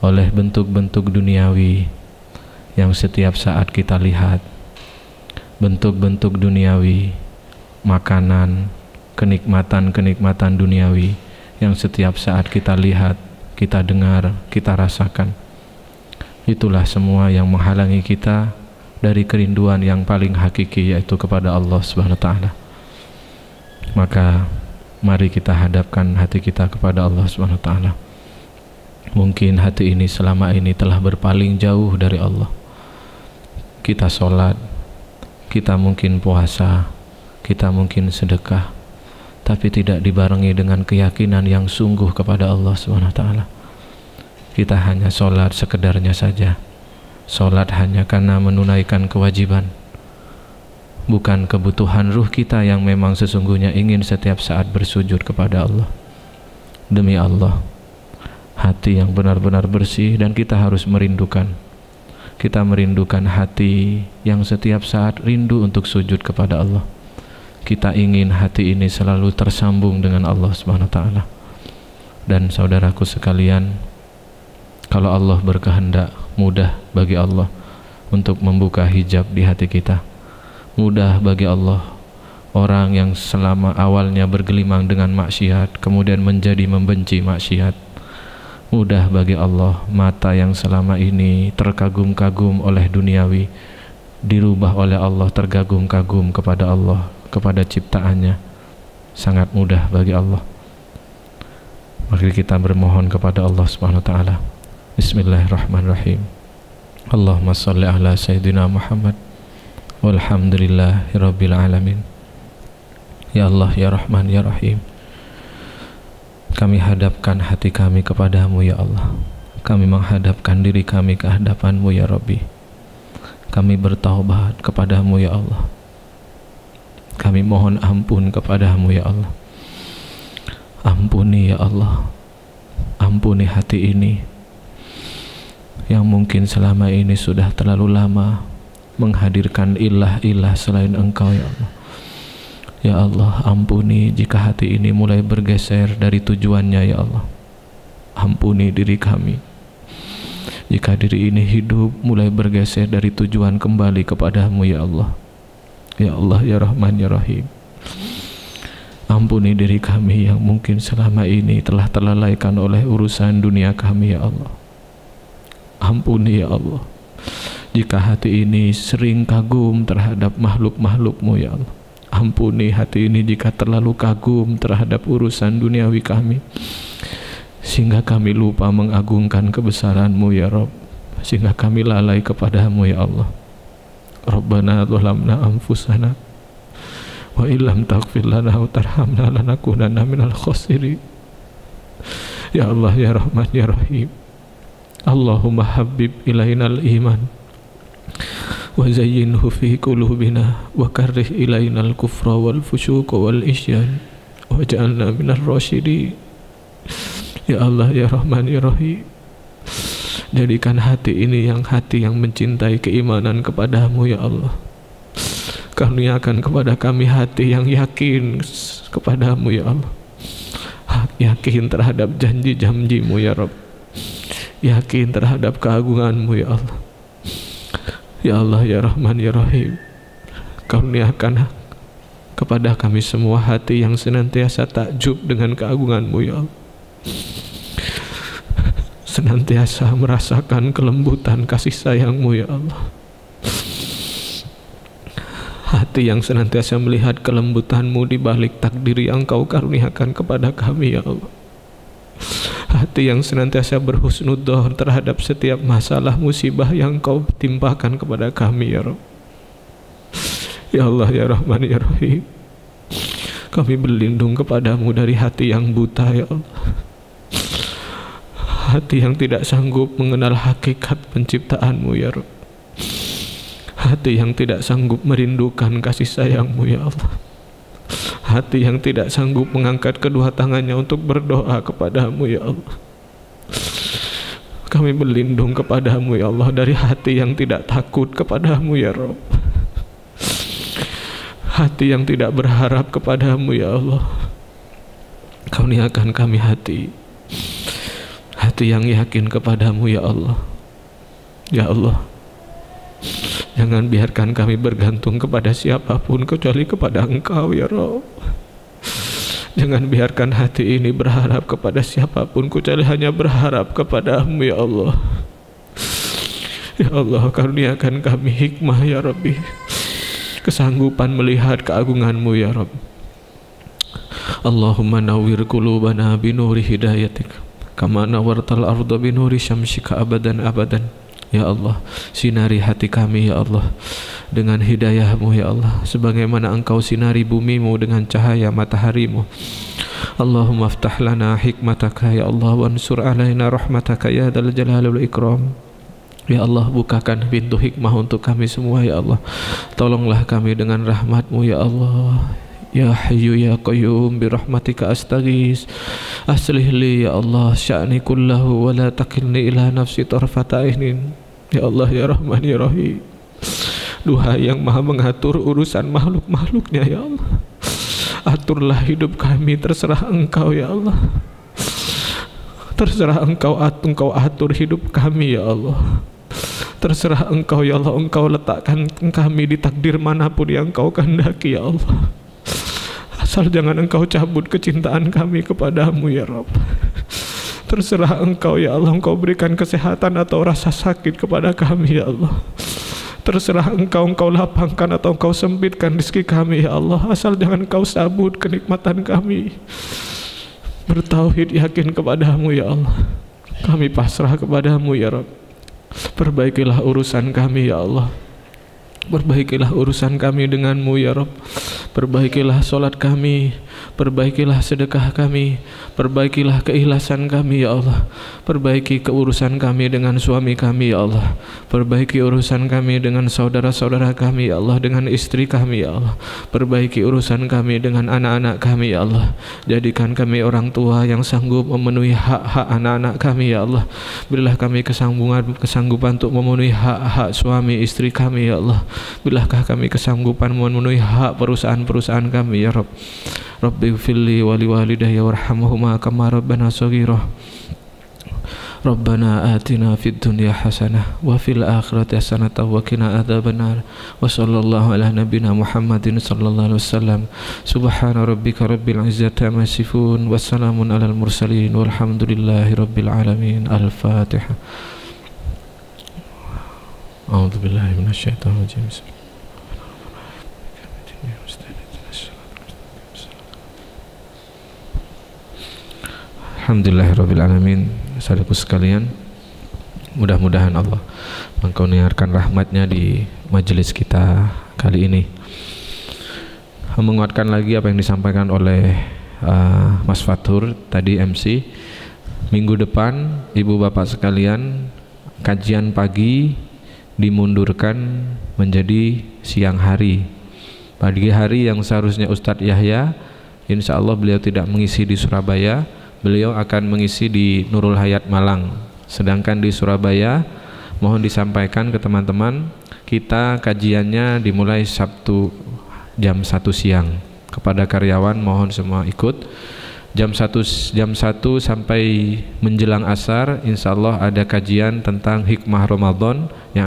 oleh bentuk-bentuk duniawi yang setiap saat kita lihat. Bentuk-bentuk duniawi, makanan, kenikmatan-kenikmatan duniawi yang setiap saat kita lihat kita dengar, kita rasakan. Itulah semua yang menghalangi kita dari kerinduan yang paling hakiki, yaitu kepada Allah Subhanahu wa taala. Maka mari kita hadapkan hati kita kepada Allah Subhanahu wa taala. Mungkin hati ini selama ini telah berpaling jauh dari Allah. Kita sholat, kita mungkin puasa, kita mungkin sedekah, tapi tidak dibarengi dengan keyakinan yang sungguh kepada Allah Subhanahu wa taala. Kita hanya sholat sekedarnya saja. Sholat hanya karena menunaikan kewajiban, bukan kebutuhan ruh kita yang memang sesungguhnya ingin setiap saat bersujud kepada Allah. Demi Allah, hati yang benar-benar bersih, dan kita harus merindukan. Kita merindukan hati yang setiap saat rindu untuk sujud kepada Allah. Kita ingin hati ini selalu tersambung dengan Allah Subhanahu wa taala. Dan saudaraku sekalian, kalau Allah berkehendak, mudah bagi Allah untuk membuka hijab di hati kita. Mudah bagi Allah orang yang selama awalnya bergelimang dengan maksiat kemudian menjadi membenci maksiat. Mudah bagi Allah mata yang selama ini terkagum-kagum oleh duniawi dirubah oleh Allah terkagum-kagum kepada Allah, kepada ciptaannya. Sangat mudah bagi Allah. Mari kita bermohon kepada Allah Subhanahu wa taala. Bismillahirrahmanirrahim. Allahumma shalli ala sayyidina Muhammad walhamdulillahirabbil alamin. Ya Allah, ya Rahman, ya Rahim, kami hadapkan hati kami kepadamu ya Allah. Kami menghadapkan diri kami ke hadapanmu ya Rabbi. Kami bertaubat kepadamu ya Allah. Kami mohon ampun kepadamu ya Allah. Ampuni ya Allah. Ampuni hati ini yang mungkin selama ini sudah terlalu lama menghadirkan ilah-ilah selain Engkau ya Allah. Ya Allah, ampuni jika hati ini mulai bergeser dari tujuannya ya Allah. Ampuni diri kami jika diri ini hidup mulai bergeser dari tujuan kembali kepadamu ya Allah. Ya Allah, ya Rahman, ya Rahim, ampuni diri kami yang mungkin selama ini telah terlalaikan oleh urusan dunia kami ya Allah. Ampuni ya Allah jika hati ini sering kagum terhadap makhluk-makhluk-Mu ya Allah. Ampuni hati ini jika terlalu kagum terhadap urusan duniawi kami, sehingga kami lupa mengagungkan kebesaran-Mu ya Rabb, sehingga kami lalai kepadamu ya Allah. Rabbana zalamna anfusana wa illam taghfir lana wa tarhamna lanakunanna minal khasirin. Ya Allah, ya Rahman, ya Rahim, Allahumma habib ilainal iman wa zayyinhu fi qulubina wa karrih ilainal kufra wal fusyuqa wal isyan waj'alna minar rasyidin. Ya Allah, ya Rahman, ya Rahim, jadikan hati ini hati yang mencintai keimanan kepadamu ya Allah. Karuniakan kepada kami hati yang yakin kepadamu ya Allah, yakin terhadap janji-janjimu ya Rabb, yakin terhadap keagunganmu ya Allah. Ya Allah, ya Rahman, ya Rahim, karuniakan kepada kami semua hati yang senantiasa takjub dengan keagunganmu ya Allah, senantiasa merasakan kelembutan kasih sayangmu ya Allah, hati yang senantiasa melihat kelembutanmu di balik takdir yang Kau karuniakan kepada kami ya Allah, hati yang senantiasa berhusnudzon terhadap setiap masalah musibah yang Kau timpakan kepada kami ya Rabb. Ya Allah, ya Rahman, ya Rahim, kami berlindung kepadamu dari hati yang buta ya Allah, hati yang tidak sanggup mengenal hakikat penciptaanmu ya Rabb, hati yang tidak sanggup merindukan kasih sayangmu ya Allah, hati yang tidak sanggup mengangkat kedua tangannya untuk berdoa kepadamu ya Allah. Kami berlindung kepadamu ya Allah dari hati yang tidak takut kepadamu ya Rabb, hati yang tidak berharap kepadamu ya Allah. Karuniakan kami hati yang yakin kepadamu ya Allah. Ya Allah, jangan biarkan kami bergantung kepada siapapun kecuali kepada Engkau ya Rabb. Jangan biarkan hati ini berharap kepada siapapun, kecuali hanya berharap kepada-Mu ya Allah. Ya Allah, karuniakan kami hikmah ya Rabbi, kesanggupan melihat keagungan-Mu ya Rabb. Allahumma nawwir qulubana binuri hidayatik kama nawartal arda binuri syamsika abadan abadan. Ya Allah, sinari hati kami ya Allah dengan hidayah-Mu ya Allah, sebagaimana Engkau sinari bumi-Mu dengan cahaya matahari-Mu. Allahumma aftah lana hikmataka ya Allah, wansur alaina rahmataka ya dzal jalali wal ikram. Ya Allah, bukakan pintu hikmah untuk kami semua ya Allah. Tolonglah kami dengan rahmat-Mu ya Allah. Ya Hayyu ya Qayyum bi rahmatika astaghis. Aslih li ya Allah sya'ni kullahu wa la takilni ila nafsi tarfata ainin. Ya Allah ya Rahman ya Rahim. Duhai yang maha mengatur urusan makhluk-makhluknya ya Allah, aturlah hidup kami, terserah Engkau ya Allah. Terserah Engkau atur hidup kami ya Allah. Terserah Engkau ya Allah, Engkau letakkan kami di takdir manapun yang Engkau kehendaki ya Allah. Asal jangan Engkau cabut kecintaan kami kepadamu ya Rabb. Terserah Engkau ya Allah, Engkau berikan kesehatan atau rasa sakit kepada kami ya Allah. Terserah Engkau, Engkau lapangkan atau Engkau sempitkan rezeki kami ya Allah. Asal jangan Engkau sabut kenikmatan kami. Bertauhid yakin kepadamu ya Allah. Kami pasrah kepadamu ya Rabb. Perbaikilah urusan kami ya Allah. Perbaikilah urusan kami denganmu ya Rabb. Perbaikilah solat kami, perbaikilah sedekah kami, perbaikilah keikhlasan kami ya Allah. Perbaiki keurusan kami dengan suami kami ya Allah. Perbaiki urusan kami dengan saudara-saudara kami ya Allah, dengan istri kami ya Allah. Perbaiki urusan kami dengan anak-anak kami ya Allah. Jadikan kami orang tua yang sanggup memenuhi hak-hak anak-anak kami ya Allah. Berilah kami kesanggupan untuk memenuhi hak-hak suami istri kami ya Allah. Bilahkah kami kesanggupan memenuhi hak perusahaan kami ya Rabb. Rabbi ighfirli wa liwalidayya warhamhuma kama rabbana shaghira. Rabbana atina fid dunya hasanah wa fil akhirati hasanah wa qina adzabannar. Wa sallallahu ala nabiyyina Muhammadin sallallahu alaihi wasallam. Subhana rabbika rabbil izzati amma yasifun wa salamun alal mursalin walhamdulillahi rabbil alamin. Al-Fatihah. A'udzu billahi minasyaitonir rajim. Alhamdulillahirabbil alamin. Saudaraku sekalian, mudah-mudahan Allah mengkurniakan rahmatnya di majelis kita kali ini, menguatkan lagi apa yang disampaikan oleh Mas Fatur tadi MC. Minggu depan ibu bapak sekalian, kajian pagi dimundurkan menjadi siang hari. Pagi hari yang seharusnya Ustadz Yahya, insya Allah beliau tidak mengisi di Surabaya, beliau akan mengisi di Nurul Hayat Malang. Sedangkan di Surabaya, mohon disampaikan ke teman-teman, kita kajiannya dimulai Sabtu jam 1 siang. Kepada karyawan mohon semua ikut. Jam 1 sampai menjelang asar, insya Allah ada kajian tentang hikmah Ramadan yang